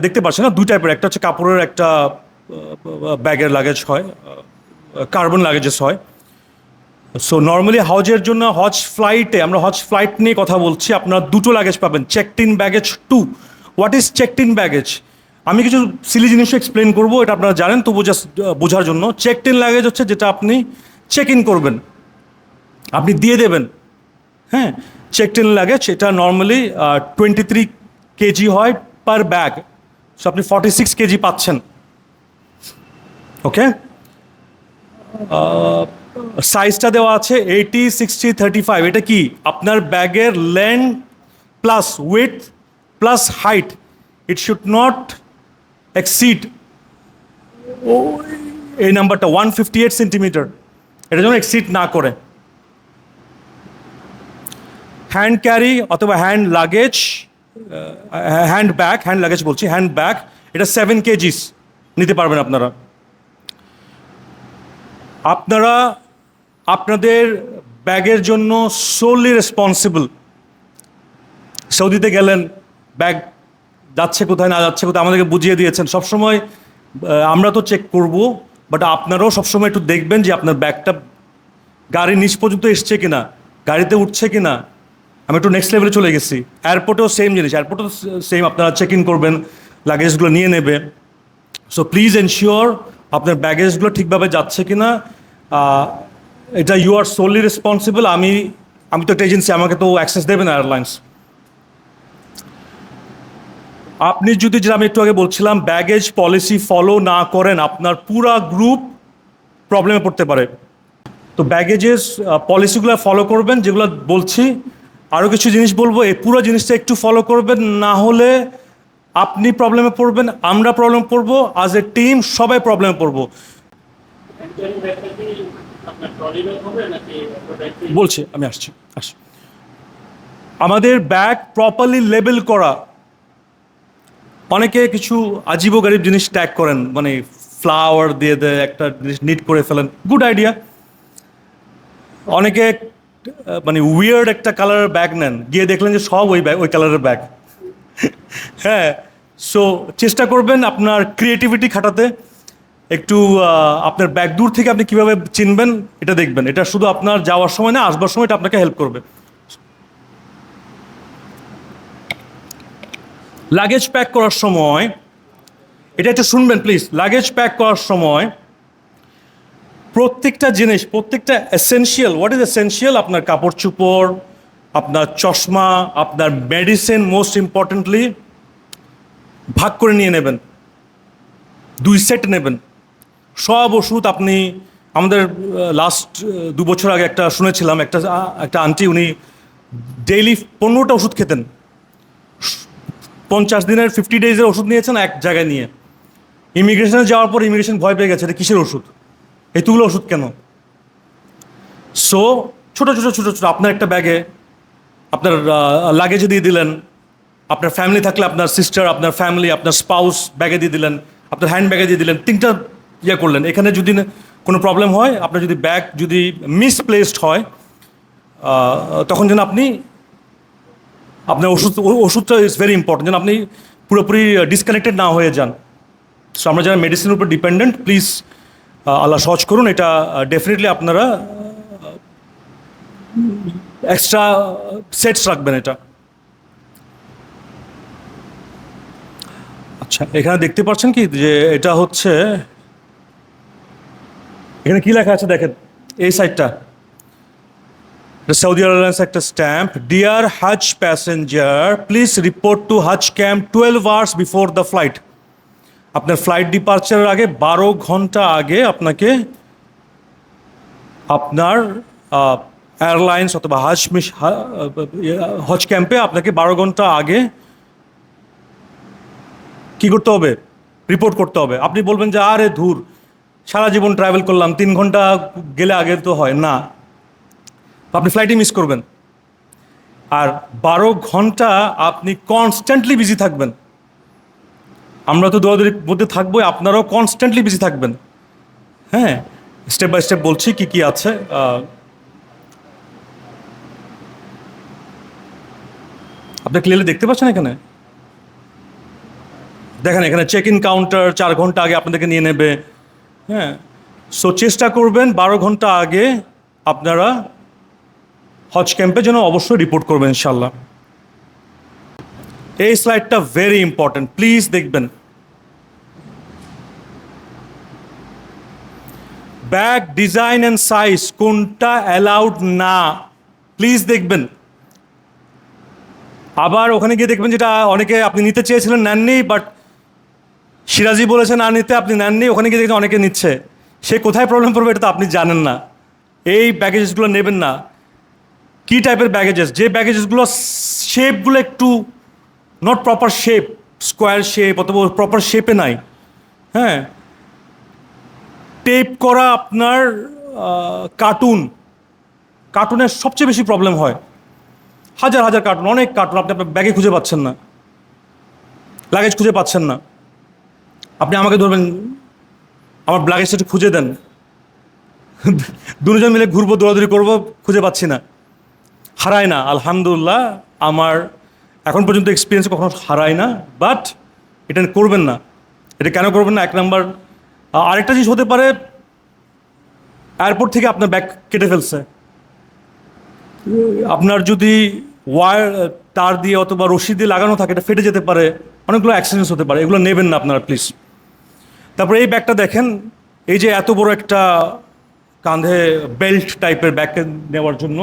Speaker 1: দেখতে পাচ্ছেন না, দুই টাইপের, একটা হচ্ছে কাপড়ের, একটা ব্যাগের লাগেজ হয়, কার্বন লাগেজেস হয়। সো নর্মালি হজের জন্য হজ ফ্লাইটে, আমরা হজ ফ্লাইট নিয়ে কথা বলছি, আপনারা দুটো লাগেজ পাবেন, checked in baggage two. What is checked in baggage? আমি কিছু সিলি জিনিসও এক্সপ্লেন করবো, এটা আপনারা জানেন, তবু জাস্ট বোঝার জন্য। চেকড ইন লাগেজ হচ্ছে যেটা আপনি চেক ইন করবেন, আপনি দিয়ে দেবেন। হ্যাঁ, চেকড ইন লাগেজ এটা নর্মালি 23 কেজি হয় পার ব্যাগ। সো আপনি 46 কেজি পাচ্ছেন। ওকে, সাইজটা দেওয়া আছে 80, 60, 35। এটা কি? আপনার ব্যাগের length plus with plus height, it should not exceed এই নাম্বারটা 158 সেন্টিমিটার, এটা যেন এক্সিড না করে। হ্যান্ড ক্যারি অথবা hand luggage, hand bag, hand luggage বলছি, হ্যান্ড ব্যাগ, এটা 7 কেজিস নিতে পারবেন আপনারা। আপনারা আপনাদের ব্যাগের জন্য সোলি রেসপন্সিবল। সৌদিতে গেলেন, ব্যাগ যাচ্ছে কোথায় না যাচ্ছে কোথায় আমাদেরকে বুঝিয়ে দিয়েছেন। সবসময় আমরা তো চেক করব, বাট আপনারাও সবসময় একটু দেখবেন যে আপনার ব্যাগটা গাড়ির নিচ পর্যন্ত এসছে কিনা, গাড়িতে উঠছে কিনা। আমি একটু নেক্সট লেভেলে চলে গেছি। এয়ারপোর্টেও সেম জিনিস, এয়ারপোর্টেও সেম, আপনারা চেক ইন করবেন, লাগেজগুলো নিয়ে নেবে। সো প্লিজ এনশিওর আপনার ব্যাগেজগুলো ঠিকভাবে যাচ্ছে কিনা। এটা ইউ আর সোলি রেসপন্সিবল। আমি তো একটা এজেন্সি, আমাকে তো অ্যাক্সেস দেবে না এয়ারলাইন্স। আপনি যদি, যেটা আমি একটু আগে বলছিলাম, ব্যাগেজ পলিসি ফলো না করেন, আপনার পুরা গ্রুপ প্রবলেমে পড়তে পারে। তো ব্যাগেজেস পলিসিগুলো ফলো করবেন, যেগুলো বলছি। আরও কিছু জিনিস বলবো, এই পুরো জিনিসটা একটু ফলো করবেন, না হলে আপনি প্রবলেমে পড়বেন, আমরা প্রবলেম পড়বো, আজ এ টিম সবাই প্রবলেমে পড়বো। বলছি, আমি আসছি। আমাদের ব্যাগ প্রপারলি লেবেল করা। অনেকে কিছু আজীবো গরিব জিনিস ট্যাগ করেন, মানে ফ্লাওয়ার দিয়ে দেয়, একটা জিনিস নিট করে ফেলেন, গুড আইডিয়া। অনেকে মানে উইয়ার্ড একটা কালারের ব্যাগ নেন, গিয়ে দেখলেন যে সব ওই কালারের ব্যাগ। হ্যাঁ, সো চেষ্টা করবেন আপনার ক্রিয়েটিভিটি খাটাতে। একটু আপনার ব্যাগ দূর থেকে আপনি কীভাবে চিনবেন এটা দেখবেন। এটা শুধু আপনার যাওয়ার সময় না, আসবার সময় এটা আপনাকে হেল্প করবে। লাগেজ প্যাক করার সময় এটা একটু শুনবেন প্লিজ। লাগেজ প্যাক করার সময় প্রত্যেকটা জিনিস, প্রত্যেকটা এসেনশিয়াল, হোয়াট ইজ এসেনশিয়াল, আপনার কাপড় চোপড়, আপনার চশমা, আপনার মেডিসিন, মোস্ট ইম্পর্টেন্টলি ভাগ করে নিয়ে নেবেন, 2 সেট নেবেন। সব ওষুধ আপনি, আমাদের লাস্ট 2 বছর আগে একটা শুনেছিলাম, একটা আন্টি, উনি ডেইলি 15টা ওষুধ খেতেন। 50 দিনের 50 ডেজের ওষুধ নিয়েছেন এক জায়গায় নিয়ে। ইমিগ্রেশনে যাওয়ার পর ইমিগ্রেশন ভয় পেয়ে গেছে, এটা কিসের ওষুধ, এতগুলো ওষুধ কেন? সো ছোটো ছোটো ছোটো ছোটো আপনার একটা ব্যাগে আপনার লাগেজে দিয়ে দিলেন। আপনার ফ্যামিলি থাকলে আপনার সিস্টার, আপনার ফ্যামিলি, আপনার স্পাউস ব্যাগে দিয়ে দিলেন, আপনার হ্যান্ড ব্যাগে দিয়ে দিলেন। 3টা ইয়ে করলেন। এখানে যদি কোনো প্রবলেম হয়, আপনার যদি ব্যাগ যদি মিসপ্লেসড হয়, তখন যেন আপনি আপনার ওষুধটা ইজ ভেরি ইম্পর্টেন্ট, যেন আপনি পুরোপুরি ডিসকানেক্টেড না হয়ে যান। সো আমরা যারা মেডিসিনের উপর ডিপেন্ডেন্ট, প্লিজ আল্লাহ সহজ করুন। এটা ডেফিনেটলি আপনারা এক্সট্রা সেটস রাখবেন এটা। আচ্ছা, এখানে দেখতে পাচ্ছেন কি যে এটা হচ্ছে, এখানে কি লেখা আছে দেখেন, এই সাইডটা সৌদি এয়ারলাইন্স একটা স্ট্যাম্প, ডিয়ার হাজ প্যাসেঞ্জার প্লিজ রিপোর্ট টু হাজ camp 12 hours before the flight. আপনার ফ্লাইট ডিপার্চারের আগে 12 ঘন্টা আগে আপনাকে আপনার এয়ারলাইন্স অথবা হজ ক্যাম্পে আপনাকে 12 ঘন্টা আগে কি করতে হবে, রিপোর্ট করতে হবে। আপনি বলবেন যে আরে ধুর, সারা জীবন ট্রাভেল করলাম, 3 ঘন্টা গেলে আগে তো হয় না, আপনি ফ্লাইটই মিস করবেন। আর 12 ঘন্টা আপনি কনস্ট্যান্টলি বিজি থাকবেন। আমরা তো দৌড়াদৌড়ির মধ্যে থাকবোই, আপনারাও কনস্ট্যান্টলি বিজি থাকবেন। হ্যাঁ, স্টেপ বাই স্টেপ বলছি কি কি আছে। আপনি ক্লিয়ারলি দেখতে পাচ্ছেন এখানে, দেখেন এখানে চেক ইন কাউন্টার 4 ঘন্টা আগে আপনাদেরকে নিয়ে নেবে। হ্যাঁ, সো চেষ্টা করবেন 12 ঘন্টা আগে আপনারা হজ ক্যাম্পে যেন অবশ্যই রিপোর্ট করবেন ইনশাল্লাহ। এই স্লাইডটা ভেরি ইম্পর্টেন্ট, প্লিজ দেখবেন। ব্যাগ ডিজাইন অ্যান্ড সাইজ কোনটা অ্যালাউড না, প্লিজ দেখবেন। আবার ওখানে গিয়ে দেখবেন যেটা অনেকে আপনি নিতে চেয়েছিলেন নেননি, বাট সিরাজি বলেছে না নিতে, আপনি নেননি, ওখানে গিয়ে দেখবেন অনেকে নিচ্ছে। সে কোথায় প্রবলেম পড়বে এটা তো আপনি জানেন না। এই ব্যাগেজেসগুলো নেবেন না। কী টাইপের ব্যাগেজেস? যে ব্যাগেজেসগুলো শেপগুলো একটু not proper shape, square shape অথবা প্রপার শেপে নাই। হ্যাঁ, টেপ করা আপনার কার্টুনের সবচেয়ে বেশি প্রবলেম হয়। হাজার হাজার কার্টুন, অনেক কার্টুন আপনি আপনার ব্যাগে খুঁজে পাচ্ছেন না, লাগেজ খুঁজে পাচ্ছেন না। আপনি আমাকে ধরবেন, আমার লাগেজটা একটু খুঁজে দেন, দুজন মিলে ঘুরবো, দৌড়াদৌড়ি করবো, খুঁজে পাচ্ছি না। হারায় না, আলহামদুলিল্লাহ, আমার এখন পর্যন্ত এক্সপিরিয়েন্স কখনো হারায় না। বাট এটা করবেন না। এটা কেন করবেন না? 1 নাম্বার। আরেকটা জিনিস হতে পারে, এয়ারপোর্ট থেকে আপনার ব্যাগ কেটে ফেলছে। আপনার যদি ওয়্যার তার দিয়ে অথবা রশি দিয়ে লাগানো থাকে, এটা ফেটে যেতে পারে, অনেকগুলো অ্যাক্সিডেন্টস হতে পারে। এগুলো নেবেন না আপনারা প্লিজ। তারপরে এই ব্যাগটা দেখেন, এই যে এত বড় একটা কাঁধে বেল্ট টাইপের ব্যাগকে নেওয়ার জন্য,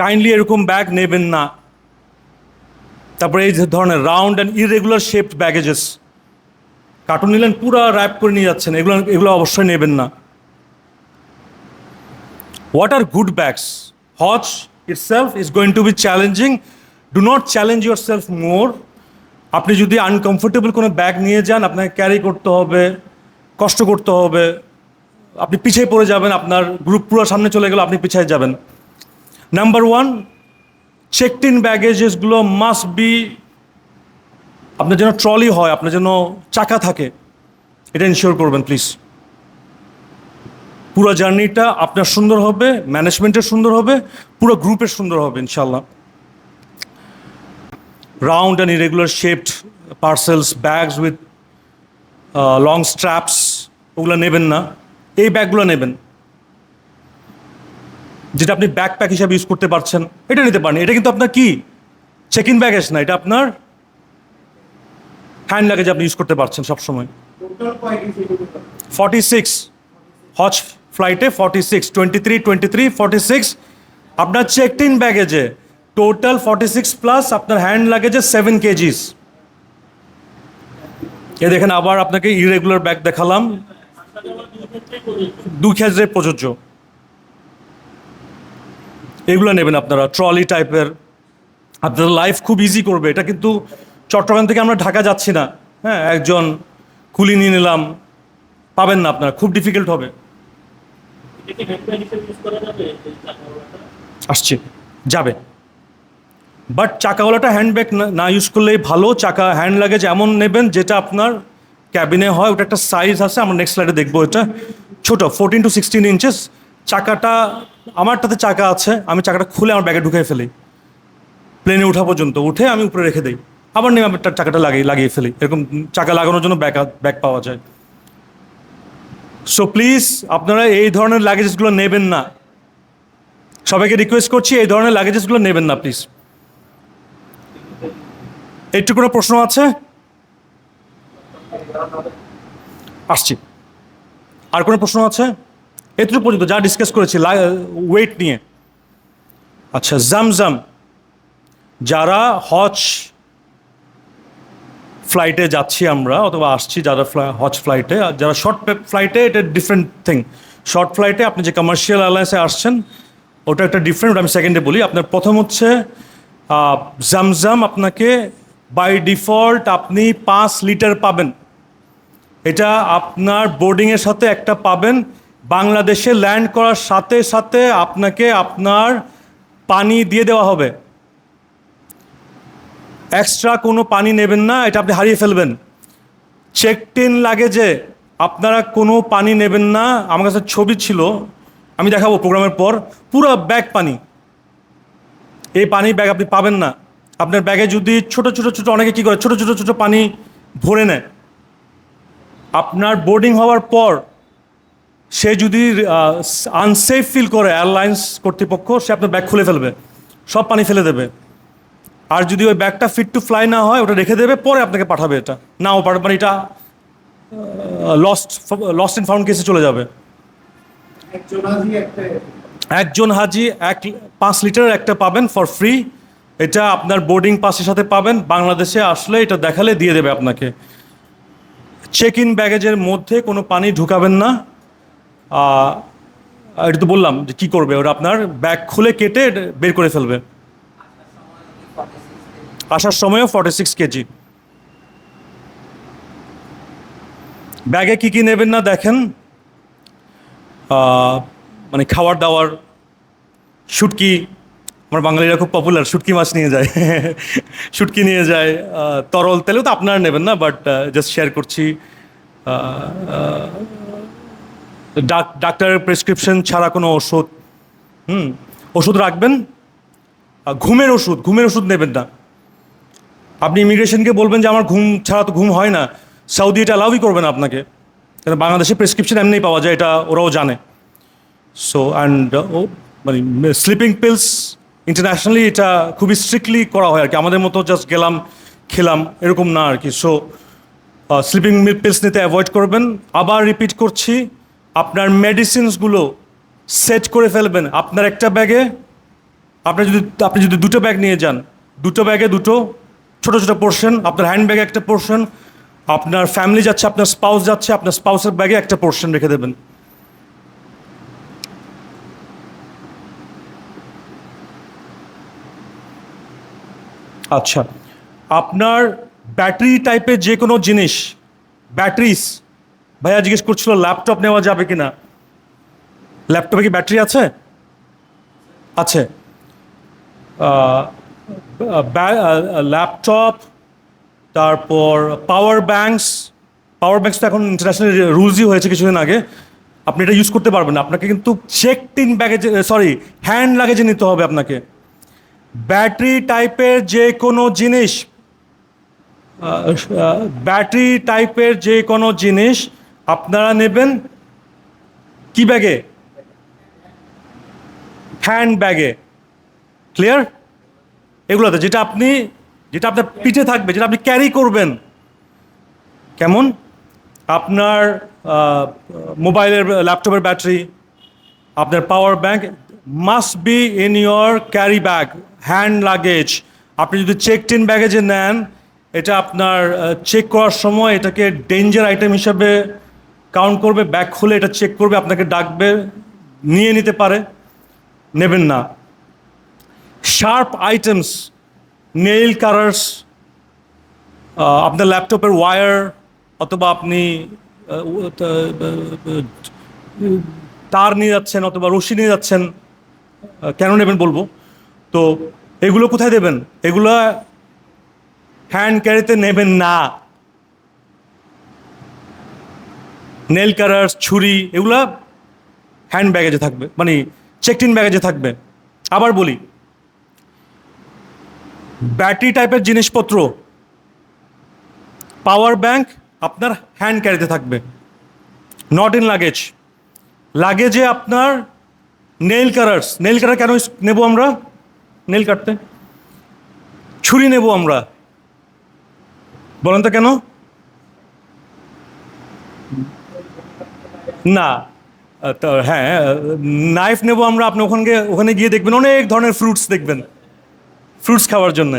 Speaker 1: কাইন্ডলি এরকম ব্যাগ নেবেন না। তারপরে এই যে ধরনের round and irregular shaped baggages, cartoon নিলেন পুরো র্যাপ করে নিয়ে যাচ্ছেন, এগুলো অবশ্যই নেবেন না। What are good bags? Hajj itself is going to be challenging. Do not challenge yourself more. আপনি যদি আনকমফোর্টেবল কোনো ব্যাগ নিয়ে যান, আপনাকে ক্যারি করতে হবে, কষ্ট করতে হবে, আপনি পিছিয়ে পড়ে যাবেন, আপনার গ্রুপ পুরো সামনে চলে গেলে আপনি পিছিয়ে যাবেন। নাম্বার 1, চেকড ইন ব্যাগেজেসগুলো মাস্ট বি, আপনার যেন ট্রলি হয়, আপনার যেন চাকা থাকে, এটা ইনশিওর করবেন প্লিজ। পুরো জার্নিটা আপনার সুন্দর হবে, ম্যানেজমেন্টের সুন্দর হবে, পুরো গ্রুপের সুন্দর হবে ইনশাল্লাহ। Round and irregular shaped parcels, bags with long straps, ওগুলো নেবেন না। এই ব্যাগগুলো নেবেন যেটা আপনি ব্যাকপ্যাক হিসাবে ইউজ করতে পারছেন, এটা নিতে পারেন। এটা কিন্তু আপনার কি চেক ইন ব্যাগেজ না, এটা আপনার হ্যান্ড লাগেজ, আপনি ইউজ করতে পারছেন সবসময়। 46 হজ ফ্লাইটে 46, 23, 23, 46 আপনার চেকড ইন ব্যাগেজে টোটাল 46 প্লাস আপনার হ্যান্ড লাগেজে 7 কেজিস। এ দেখেন, আবার আপনাকে ইরেগুলার ব্যাগ দেখালাম, 2 ক্ষেত্রে প্রযোজ্য। এগুলো নেবেন আপনারা, ট্রলি টাইপের, আপনার লাইফ খুব ইজি করবে। এটা কিন্তু চট্টগ্রাম থেকে আমরা ঢাকা যাচ্ছি না, হ্যাঁ, একজন কুলি নিয়ে নিলাম, পাবেন না আপনারা, খুব ডিফিকাল্ট হবে। আসছে, যাবে, বাট চাকাওয়ালাটা হ্যান্ডব্যাগ না ইউজ করলেই ভালো। চাকা হ্যান্ড লাগেজ এমন নেবেন যেটা আপনার ক্যাবিনে হয়, ওটা একটা সাইজ আছে, আমরা নেক্সট স্লাইডে দেখবো। এটা ছোটো, 14 to 16 ইঞ্চেস। চাকাটা, আমারটাতে চাকা আছে, আমি চাকাটা খুলে আমার ব্যাগে ঢুকিয়ে ফেলি, প্লেনে ওঠা পর্যন্ত, উঠে আমি উপরে রেখে দিই, আবার নিয়ে আমার চাকাটা লাগিয়ে ফেলি। এরকম চাকা লাগানোর জন্য ব্যাগ পাওয়া যায়। সো প্লিজ আপনারা এই ধরনের লাগেজেসগুলো নেবেন না। সবাইকে রিকোয়েস্ট করছি, এই ধরনের লাগেজেসগুলো নেবেন না প্লিজ। একটু কোনো প্রশ্ন আছে? আসছি, আর কোনো প্রশ্ন আছে? এতটুকু পর্যন্ত যা ডিসকাস করেছি ওয়েট নিয়ে। আচ্ছা, জামজাম, যারা হজ ফ্লাইটে যাচ্ছি আমরা অথবা আসছি, যারা হজ ফ্লাইটে, আর যারা শর্ট ফ্লাইটে, এটা ডিফারেন্ট থিং। শর্ট ফ্লাইটে আপনি যে কমার্শিয়াল এয়ারলাইন্সে আসছেন ওটা একটা ডিফারেন্ট, আমি সেকেন্ডে বলি। আপনার প্রথম হচ্ছে জামজাম, আপনাকে বাই ডিফল্ট আপনি 5 লিটার পাবেন। এটা আপনার বোর্ডিংয়ের সাথে একটা পাবেন। বাংলাদেশে ল্যান্ড করার সাথে সাথে আপনাকে আপনার পানি দিয়ে দেওয়া হবে, এক্সট্রা কোনো পানি নেবেন না, এটা আপনি হারিয়ে ফেলবেন। চেকড ইন লাগেজে আপনারা কোনো পানি নেবেন না। আমার কাছে ছবি ছিল, আমি দেখাবো প্রোগ্রামের পর। পুরো ব্যাগ পানি, এই পানি ব্যাগ আপনি পাবেন না। আপনার ব্যাগে যদি ছোট ছোট ছোট, অনেকে কী করে ছোট ছোট ছোট পানি ভরে নেয়, আপনার বোর্ডিং হওয়ার পর সে যদি আনসেফ ফিল করে এয়ারলাইন্স কর্তৃপক্ষ, সে আপনার ব্যাগ খুলে ফেলবে, সব পানি ফেলে দেবে। আর যদি ওই ব্যাগটা ফিট টু ফ্লাই না হয়, ওটা রেখে দেবে, পরে আপনাকে পাঠাবে। এটা নাও পারে, মানে এটা লস্ট ইন ফাউন্ড কেসে চলে যাবে। একজন হাজি 5 লিটারের একটা পাবেন ফর ফ্রি। এটা আপনার বোর্ডিং পাসের সাথে পাবেন। বাংলাদেশে আসলে এটা দেখালে দিয়ে দেবে আপনাকে। চেক ইন ব্যাগেজের মধ্যে কোনো পানি ঢুকাবেন না। এটা তো বললাম যে কী করবে, ওরা আপনার ব্যাগ খুলে কেটে বের করে ফেলবে। আসার সময়ও 46 কেজি। ব্যাগে কী কী নেবেন না দেখেন, মানে খাবার দাবার, শুটকি, আমার বাঙালিরা খুব পপুলার, শুটকি মাছ নিয়ে যায় শুটকি নিয়ে যায়। তরল তেলেও তো আপনারা নেবেন না, বাট জাস্ট শেয়ার করছি। ডাক্তারের প্রেসক্রিপশন ছাড়া কোনো ওষুধ, ওষুধ রাখবেন। ঘুমের ওষুধ নেবেন না। আপনি ইমিগ্রেশনকে বলবেন যে আমার ঘুম ছাড়া তো ঘুম হয় না, সৌদি এটা অ্যালাউই করবে না আপনাকে, কারণ বাংলাদেশে প্রেসক্রিপশন এমনিই পাওয়া যায়, এটা ওরাও জানে। সো অ্যান্ড মানে স্লিপিং পিলস ইন্টারন্যাশনালি এটা খুবই স্ট্রিক্টলি করা হয় আর কি, আমাদের মতো জাস্ট গেলাম খেলাম এরকম না আর কি। সো স্লিপিং পিলস নিতে অ্যাভয়েড করবেন। আবার রিপিট করছি, আপনার মেডিসিনসগুলো সেট করে ফেলবেন আপনার একটা ব্যাগে। আপনি যদি দুটো ব্যাগ নিয়ে যান, দুটো ব্যাগে দুটো ছোটো ছোটো পোর্শন, আপনার হ্যান্ড ব্যাগে একটা পোর্শন, আপনার ফ্যামিলি যাচ্ছে, আপনার স্পাউস যাচ্ছে, আপনার স্পাউসের ব্যাগে একটা পোর্শন রেখে দেবেন। আচ্ছা, আপনার ব্যাটারি টাইপের যে কোনো জিনিস, ব্যাটারিস, ভাইয়া জিজ্ঞেস করছিল ল্যাপটপ নেওয়া যাবে কি না। ল্যাপটপে কি ব্যাটারি আছে? আছে। ল্যাপটপ, তারপর পাওয়ার ব্যাঙ্কস তো এখন ইন্টারন্যাশনাল রুলসই হয়েছে কিছুদিন আগে, আপনি এটা ইউজ করতে পারবেন না। আপনাকে কিন্তু চেকড ইন ব্যাগেজে, সরি, হ্যান্ড লাগেজে নিতে হবে আপনাকে। ব্যাটারি টাইপের যে কোনো জিনিস, আপনারা নেবেন কি ব্যাগে? হ্যান্ড ব্যাগে। ক্লিয়ার? এগুলোতে যেটা আপনার পিঠে থাকবে, যেটা আপনি ক্যারি করবেন। কেমন? আপনার মোবাইলের, ল্যাপটপের ব্যাটারি, আপনার power bank must be in your carry bag, hand luggage. আপনি যদি চেকড ইন ব্যাগেজে নেন, এটা আপনার চেক করার সময় এটাকে ডেঞ্জার আইটেম হিসাবে কাউন্ট করবে। ব্যাগ খুলে এটা চেক করবে, আপনাকে ডাকবে, নিয়ে নিতে পারে, নেবেন না। শার্প আইটেমস, নেইল কালার্স, আপনার ল্যাপটপের ওয়্যার, অথবা আপনি তার নিয়ে যাচ্ছেন অথবা রশি নিয়ে যাচ্ছেন, কেন নেবেন বলবো। তো এগুলো কোথায় দেবেন? এগুলো হ্যান্ড ক্যারিতে নেবেন না। নেল কালার্স, ছুরি, এগুলা হ্যান্ড ব্যাগেজে থাকবে, মানে চেকড ইন ব্যাগেজে থাকবে। আবার বলি, ব্যাটারি টাইপের জিনিসপত্র, পাওয়ার ব্যাঙ্ক আপনার হ্যান্ড ক্যারিতে থাকবে, নট ইন লাগেজ। লাগেজে আপনার নেইল কালার কেন নেব আমরা? নেইল কাটতে। ছুরি নেব আমরা, বলেন তো কেন? না, তো হ্যাঁ, নাইফ নেব আমরা। আপনি ওখানে গিয়ে দেখবেন অনেক ধরনের ফ্রুটস দেখবেন, ফ্রুটস খাওয়ার জন্য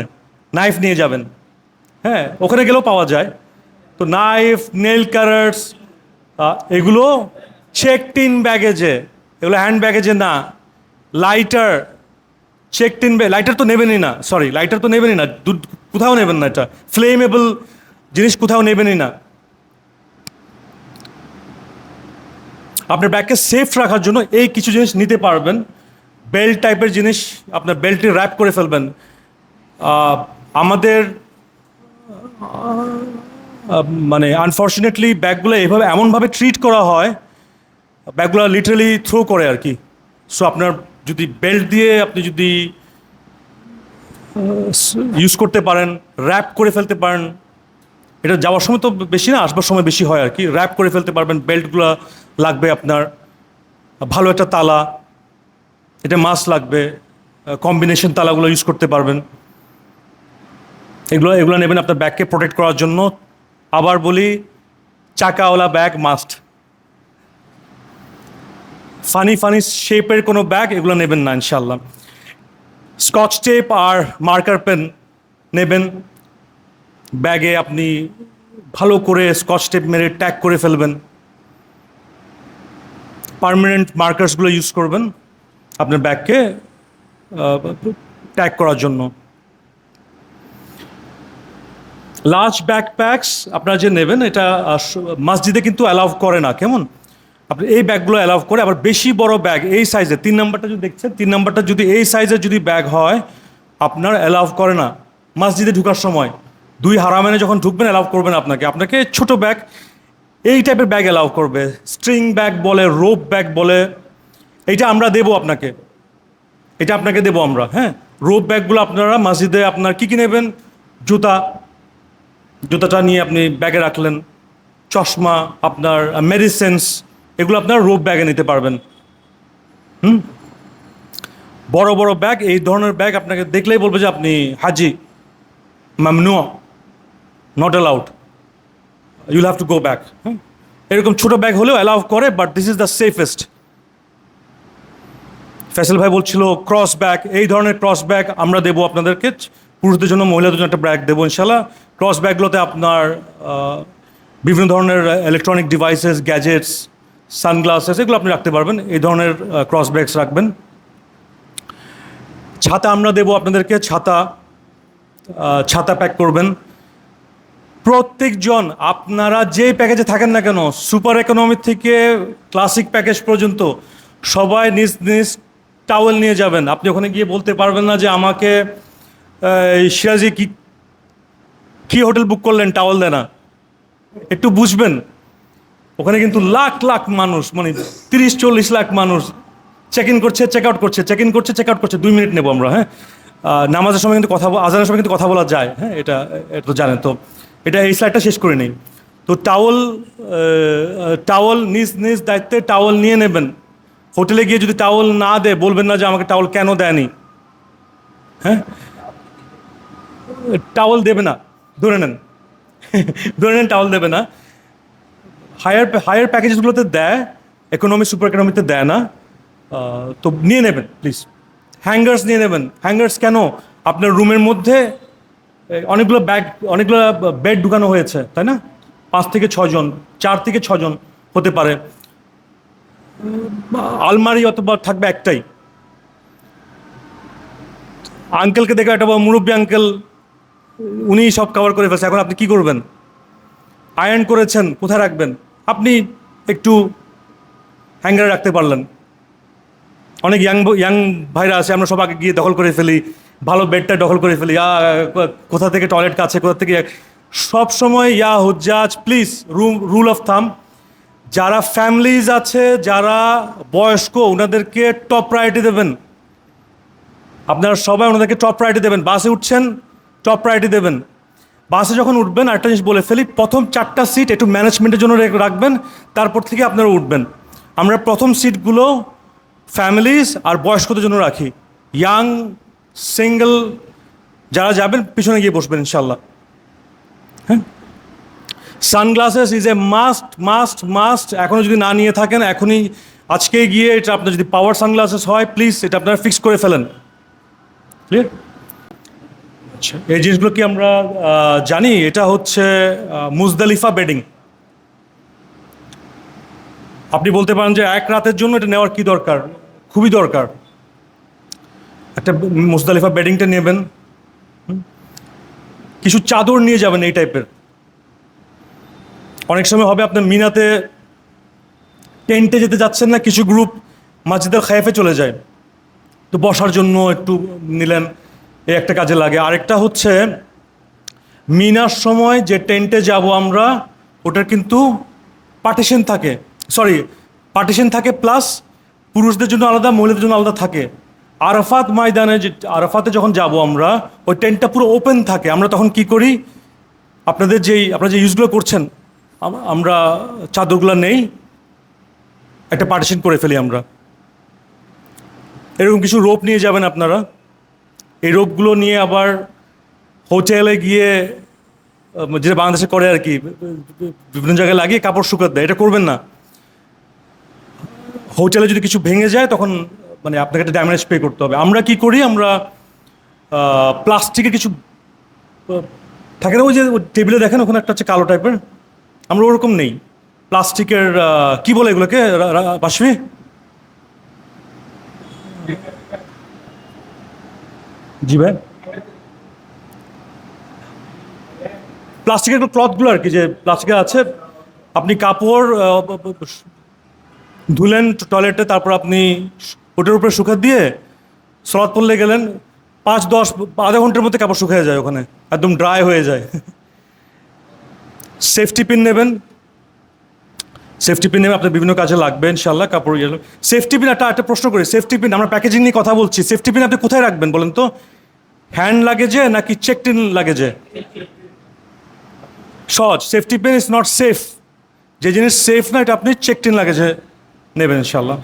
Speaker 1: নাইফ নিয়ে যাবেন। হ্যাঁ, ওখানে গেলেও পাওয়া যায়। তো নাইফ, নেল কালার্স, এগুলো চেকড ইন ব্যাগেজে, এগুলো হ্যান্ড ব্যাগেজে না। লাইটার, চেকড ইন, লাইটার তো নেবেনই না, সরি লাইটার তো নেবেনই না, কোথাও নেবেন না, এটা ফ্লেমেবল জিনিস কোথাও নেবেনই না। আপনার ব্যাগকে সেফ রাখার জন্য এই কিছু জিনিস নিতে পারবেন। বেল্ট টাইপের জিনিস আপনার বেল্টে র্যাপ করে ফেলবেন। আমাদের মানে আনফর্চুনেটলি ব্যাগগুলো এভাবে এমনভাবে ট্রিট করা হয়, ব্যাগগুলো লিটারালি থ্রো করে আর কি। সো আপনার যদি বেল্ট দিয়ে আপনি যদি ইউজ করতে পারেন, র্যাপ করে ফেলতে পারেন, এটা যাওয়ার সময় তো বেশি না, আসবার সময় বেশি হয় আর কি, র্যাপ করে ফেলতে পারবেন। বেল্টগুলো লাগবে আপনার, ভালো একটা তালা, এটা মাস্ট লাগবে, কম্বিনেশন তালাগুলো ইউজ করতে পারবেন। এগুলো এগুলো নেবেন আপনার ব্যাগকে প্রোটেক্ট করার জন্য। আবার বলি, চাকাওয়ালা ব্যাগ মাস্ট। ফানি ফানি শেপের কোনো ব্যাগ এগুলো নেবেন না ইনশাল্লাহ। স্কচ টেপ আর মার্কার পেন নেবেন ব্যাগে, আপনি ভালো করে স্কচ টেপ মেরে ট্যাগ করে ফেলবেন। পার্মানেন্ট মার্কার্সগুলো ইউজ করবেন আপনার ব্যাগকে ট্যাগ করার জন্য। লার্জ ব্যাকপ্যাকস আপনারা যে নেবেন, এটা মসজিদে কিন্তু অ্যালাউ করে না, কেমন? আপনি এই ব্যাগগুলো অ্যালাউ করে। আবার বেশি বড় ব্যাগ এই সাইজে, 3 নম্বরটা যদি দেখছেন, 3 নম্বরটা যদি এই সাইজের যদি ব্যাগ হয়, আপনার অ্যালাউ করে না মসজিদে ঢুকার সময়। 2 হারামেনে যখন ঢুকবেন অ্যালাউ করবেন আপনাকে, আপনাকে ছোট ব্যাগ, এই টাইপের ব্যাগ অ্যালাউ করবে। স্ট্রিং ব্যাগ বলে, রোপ ব্যাগ বলে, এইটা আমরা দেবো আপনাকে, এটা আপনাকে দেবো আমরা। হ্যাঁ, রোপ ব্যাগগুলো আপনারা মসজিদে আপনার কী কী নেবেন, জুতাটা নিয়ে আপনি ব্যাগে রাখলেন, চশমা, আপনার মেডিসিনস, এগুলো আপনার রোপ ব্যাগে নিতে পারবেন। বড় বড় ব্যাগ, এই ধরনের ব্যাগ আপনাকে দেখলেই বলবে যে আপনি হাজি, মামনু, not allowed, you'll have to go back. এরকম ছোটো ব্যাগ হলেও অ্যালাউ করে, but this is the safest. Faisal ভাই বলছিল ক্রস ব্যাগ, এই ধরনের ক্রস ব্যাগ আমরা দেবো আপনাদেরকে, পুরুষদের জন্য মহিলাদের জন্য একটা ব্যাগ দেবো ইনশাল্লাহ। ক্রস ব্যাগগুলোতে আপনার বিভিন্ন ধরনের ইলেকট্রনিক ডিভাইসেস, গ্যাজেটস, সানগ্লাসেস, এগুলো আপনি রাখতে পারবেন। এই ধরনের ক্রস ব্যাগস রাখবেন। ছাতা আমরা দেবো আপনাদেরকে, ছাতা প্যাক করবেন। প্রত্যেকজন আপনারা যে প্যাকেজে থাকেন না কেন, সুপার ইকোনমি থেকে ক্লাসিক প্যাকেজ পর্যন্ত, সবাই নিজ নিজ টাওয়েল নিয়ে যাবেন। আপনি ওখানে গিয়ে বলতে পারবেন না যে আমাকে সিরাজি কি হোটেল বুক করলেন, টাওয়েল দেয় না। একটু বুঝবেন, ওখানে কিন্তু লাখ লাখ মানুষ, মানে 30-40 লাখ মানুষ চেক ইন করছে, চেক আউট করছে, চেক ইন করছে, চেক আউট করছে। 2 মিনিট নেবো আমরা। হ্যাঁ, নামাজের সময় কিন্তু আজানের সময় কিন্তু কথা বলা যায়। হ্যাঁ, এটা তো জানেন। তো এটা এই স্লাইডটা শেষ করে নেই। তো টাওয়েল নিজ নিজ দায়িত্বে টাওয়েল নিয়ে নেবেন। হোটেলে গিয়ে যদি টাওয়েল না দেয়, বলবেন না যে আমাকে টাওয়েল কেন দেয়নি। হ্যাঁ, টাওয়েল দেবে না, ধরে নেন ধরে নেন টাওয়েল দেবে না। হায়ার প্যাকেজগুলোতে দেয়, ইকোনমি, সুপার ইকোনমিতে দেয় না। তো নিয়ে নেবেন প্লিজ। হ্যাঙ্গার্স নিয়ে নেবেন। হ্যাঙ্গার্স কেন? আপনার রুমের মধ্যে অনেকগুলো বেড ঢুকানো হয়েছে, তাই না? 5 থেকে 6 জন, 4 থেকে 6 জন হতে পারে। আলমারি অথবা থাকবে একটাই। আঙ্কেলকে দেখে একটা মুরব্বী আঙ্কেল, উনি সব কভার করে ফেলছে। এখন আপনি কি করবেন? আয়রন করেছেন, কোথায় রাখবেন? আপনি একটু হ্যাঙ্গারে রাখতে পারলেন। অনেক ইয়াং ভাইরা আছে, আমরা সব আগে গিয়ে দখল করে ফেলি, ভালো বেডটা দখল করে ফেলি, কোথা থেকে টয়লেট কাছে, কোথা থেকে। সব সময় হুজ্জাজ প্লিজ, রুল অফ থাম, যারা ফ্যামিলিজ আছে, যারা বয়স্ক, ওনাদেরকে টপ প্রায়োরিটি দেবেন। আপনারা সবাই ওনাদেরকে টপ প্রায়োরিটি দেবেন। বাসে উঠছেন, টপ প্রায়োরিটি দেবেন। বাসে যখন উঠবেন, আরেকটা জিনিস বলে ফেলি, প্রথম 4টা সিট একটু ম্যানেজমেন্টের জন্য রাখবেন, তারপর থেকে আপনারা উঠবেন। আমরা প্রথম সিটগুলো ফ্যামিলিজ আর বয়স্কদের জন্য রাখি। ইয়াং, সিঙ্গেল যারা যাবেন, পিছনে গিয়ে বসবেন ইনশাল্লাহ। হ্যাঁ, সানগ্লাসেস ইজ এ মাস্ট। এখনও যদি না নিয়ে থাকেন, এখনই আজকেই গিয়ে, এটা আপনার যদি পাওয়ার সানগ্লাসেস হয়, প্লিজ এটা আপনারা ফিক্স করে ফেলেন। ক্লিয়ার? আচ্ছা, এই জিনিসগুলো কি আমরা জানি? এটা হচ্ছে মুজদালিফা বেডিং। আপনি বলতে পারেন যে এক রাতের জন্য এটা নেওয়ার কি দরকার, খুবই দরকার। একটা মুজদালিফা বেডিংটা নেবেন, কিছু চাদর নিয়ে যাবেন এই টাইপের। অনেক সময় হবে আপনার মিনাতে টেন্টে যেতে যাচ্ছেন না, কিছু গ্রুপ মসজিদের খায়েফে চলে যায়, তো বসার জন্য একটু নিলেন, এই একটা কাজে লাগে। আরেকটা হচ্ছে মিনার সময় যে টেন্টে যাব আমরা, ওটার কিন্তু পার্টিশন থাকে, পার্টিশন থাকে, প্লাস পুরুষদের জন্য আলাদা, মহিলাদের জন্য আলাদা থাকে। আরাফাত ময়দানে আরাফাতে যখন যাব আমরা, ওই টেন্টটা পুরো ওপেন থাকে। আমরা তখন কি করি, আপনারা যে ইউজগুলো করছেন, আমরা চাদরগুলো নেই, একটা পার্টিশন করে ফেলি আমরা। এরকম কিছু রোপ নিয়ে যাবেন আপনারা। এই রোপগুলো নিয়ে আবার হোটেলে গিয়ে, যেটা বাংলাদেশে করে আর কি, বিভিন্ন জায়গায় লাগিয়ে কাপড় শুকাতে দেয়, এটা করবেন না। হোটেলে যদি কিছু ভেঙে যায় তখন মানে আপনাকে একটা ড্যামেজ পে করতে হবে। আমরা কি করি, আমরা প্লাস্টিকের কিছু থাকে না, ওই যে টেবিলে দেখেন ওখানে একটা হচ্ছে কালো টাইপের, আমরা ওরকম নেই, প্লাস্টিকের কি বলে এগুলোকে, বাসবি, জি ভাই, প্লাস্টিকের ক্লথগুলো আর কি, যে প্লাস্টিকের আছে, আপনি কাপড় ধুলেন টয়লেটে, তারপর আপনি ওটার উপরে শুকা দিয়ে সলাৎ পড়লে গেলেন, 5-10 আধা ঘন্টার মধ্যে কাপড় শুকিয়ে যায়, ওখানে একদম ড্রাই হয়ে যায়। সেফটি পিন নেবেন, সেফটি পিন নেবেন, আপনার বিভিন্ন কাজে লাগবে ইনশাল্লাহ কাপড় ইয়ে। সেফটি পিন, একটা প্রশ্ন করি, সেফটি পিন, আমরা প্যাকেজিং নিয়ে কথা বলছি, সেফটি পিন আপনি কোথায় রাখবেন বলেন তো? হ্যান্ড লাগেজে নাকি চেকড ইন লাগেজে? সহজ, safety pin is not safe, যে জিনিস সেফ না এটা আপনি চেকড ইন লাগেজে নেবেন ইনশাল্লাহ।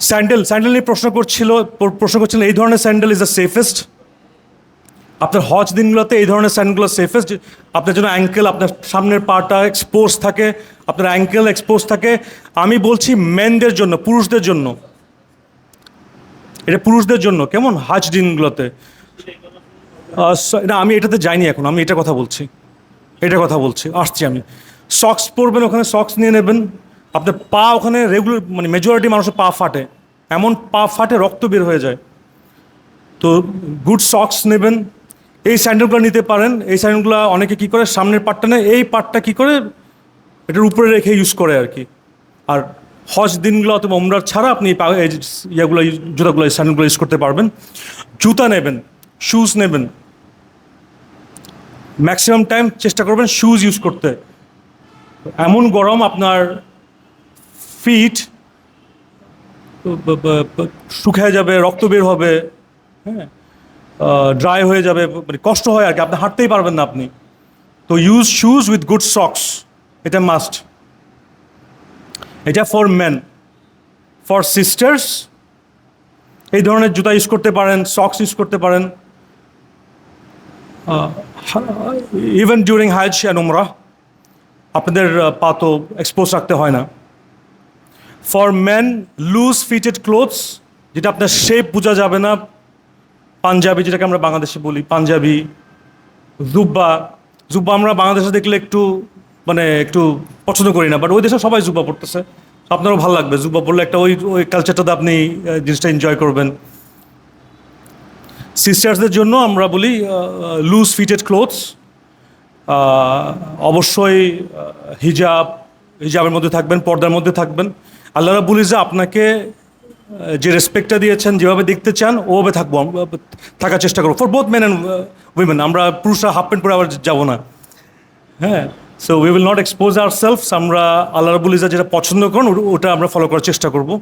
Speaker 1: স্যান্ডেল নিয়ে প্রশ্ন করছিলেন, এই ধরনের স্যান্ডেল ইজ দ্য সেফেস্ট। আপনার হজ দিনগুলোতে এই ধরনের স্যান্ডেলগুলো সেফেস্ট। আপনার জন্য অ্যাঙ্কেল, আপনার সামনের পাটা এক্সপোজ থাকে, আপনার অ্যাঙ্কেল এক্সপোজ থাকে। আমি বলছি মেনদের জন্য, পুরুষদের জন্য, এটা পুরুষদের জন্য, কেমন হজ দিনগুলোতে। না, আমি এটাতে যাইনি এখন, আমি এটা কথা বলছি, আসছি আমি। সক্স পরবেন, ওখানে সক্স নিয়ে নেবেন। আপনার পা ওখানে রেগুলার, মানে মেজরিটি মানুষের পা ফাটে, এমন পা ফাটে রক্ত বের হয়ে যায়, তো গুড সক্স নেবেন। এই স্যান্ডেলগুলো নিতে পারেন। এই স্যান্ডেলগুলো অনেকে কী করে, সামনের পাটটা নেয়, এই পাটটা কী করে এটার উপরে রেখে ইউজ করে আর কি। আর হজ দিনগুলো অথবা উমরার ছাড়া আপনি এই ইয়েগুলো, জুতাগুলো, এই স্যান্ডেলগুলো ইউজ করতে পারবেন। জুতা নেবেন, শুজ নেবেন, ম্যাক্সিমাম টাইম চেষ্টা করবেন শুজ ইউজ করতে। এমন গরম আপনার ফিট শুকিয়ে যাবে, রক্ত বের হবে, হ্যাঁ, ড্রাই হয়ে যাবে, মানে কষ্ট হয় আর কি, আপনি হাঁটতেই পারবেন না আপনি। তো use shoes with good socks, এটা মাস্ট। এটা ফর মেন। ফর সিস্টার্স এই ধরনের জুতা ইউজ করতে পারেন, সক্স ইউজ করতে পারেন, ইভেন ডিউরিং হাজ অ্যান্ড উমরা আপনাদের পা তো এক্সপোজ রাখতে হয় না। For men loose fitted clothes, যেটা আপনার শেপ বোঝা যাবে না, পাঞ্জাবি, যেটাকে আমরা বাংলাদেশে বলি পাঞ্জাবি, জুব্বা আমরা বাংলাদেশে দেখলে একটু মানে একটু পছন্দ করি না, বাট ওই দেশে সবাই জুব্বা পড়তেছে, আপনারও ভালো লাগবে জুব্বা পড়লে, একটা ওই কালচারটাতে আপনি জিনিসটা এনজয় করবেন। সিস্টার্সদের জন্য আমরা বলি লুজ ফিটেড ক্লোথস, অবশ্যই হিজাবের মধ্যে থাকবেন, পর্দার মধ্যে থাকবেন। আল্লাহ রাব্বুল ইজ্জত আপনাকে যে রেসপেক্টটা দিয়েছেন, যেভাবে দেখতে চান ওভাবে থাকার চেষ্টা করবো, for both men and women. আমরা পুরুষরা হাফ প্যান্ট পরে আবার যাবো না, হ্যাঁ। So we will not expose our selves. আমরা আল্লাহ রাব্বুল ইজ্জত যেটা পছন্দ করেন ওটা আমরা ফলো করার চেষ্টা করবো।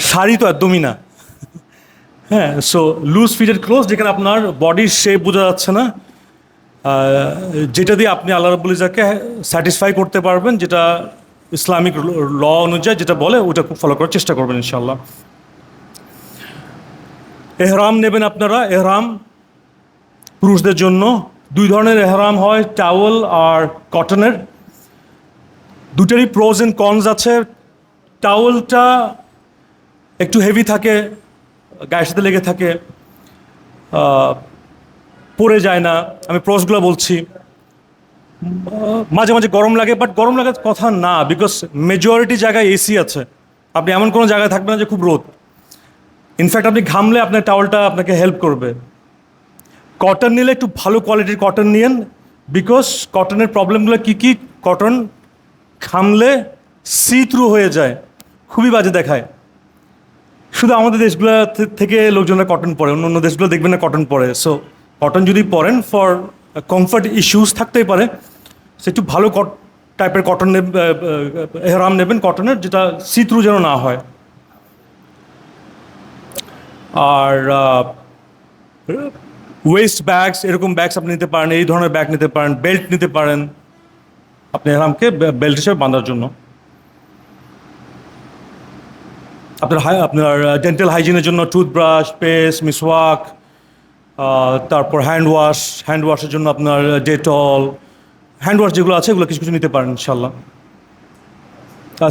Speaker 1: শাড়ি তো একদমই না, হ্যাঁ। সো লুজ ফিটেড ক্লোথস, যেখানে আপনার বডির শেপ বোঝা যাচ্ছে না, যেটা দিয়ে আপনি আল্লাহ রাব্বুল ইজ্জতকে স্যাটিসফাই করতে পারবেন, যেটা ইসলামিক ল অনুযায়ী যেটা বলে ওটা ফলো করার চেষ্টা করবেন ইনশাল্লাহ। এহরাম নেবেন আপনারা। এহরাম পুরুষদের জন্য 2 ধরনের এহরাম হয়, টাওয়েল আর কটনের। দুটারই প্রোজ অ্যান্ড কনস আছে। টাওয়েলটা একটু হেভি থাকে, গায়ের সাথে লেগে থাকে, পরে যায় না। আমি প্রোজগুলো বলছি। মাঝে মাঝে গরম লাগে, বাট গরম লাগার কথা না, বিকজ মেজরিটি জায়গায় এসি আছে। আপনি এমন কোনো জায়গায় থাকবেন না যে খুব রোদ। ইনফ্যাক্ট আপনি ঘামলে আপনার টাওয়ালটা আপনাকে হেল্প করবে। কটন নিলে একটু ভালো কোয়ালিটির কটন নিয়েন, বিকজ কটনের প্রবলেমগুলো কী কী, কটন ঘামলে সি থ্রু হয়ে যায়, খুবই বাজে দেখায়। শুধু আমাদের দেশগুলো থেকে লোকজনরা কটন পরে, অন্য অন্য দেশগুলো দেখবেন না কটন পরে। সো কটন যদি পরেন, ফর কমফর্ট ইস্যুস থাকতেই পারে, সে একটু ভালো টাইপের কটন এহরাম নেবেন কটনের, যেটা সি থ্রু যেন না হয়। আর ওয়েস্ট ব্যাগস, এরকম ব্যাগস আপনি নিতে পারেন, এই ধরনের ব্যাগ নিতে পারেন, বেল্ট নিতে পারেন আপনি এহরামকে বেল্ট হিসেবে বাঁধার জন্য। আপনার ডেন্টাল হাইজিনের জন্য টুথব্রাশ, পেস্ট, মিসওয়াক, তারপর হ্যান্ড ওয়াশের জন্য আপনার ডেটল, হ্যান্ড ওয়াশ যেগুলো আছে এগুলো কিছু কিছু নিতে পারেন ইনশাল্লাহ।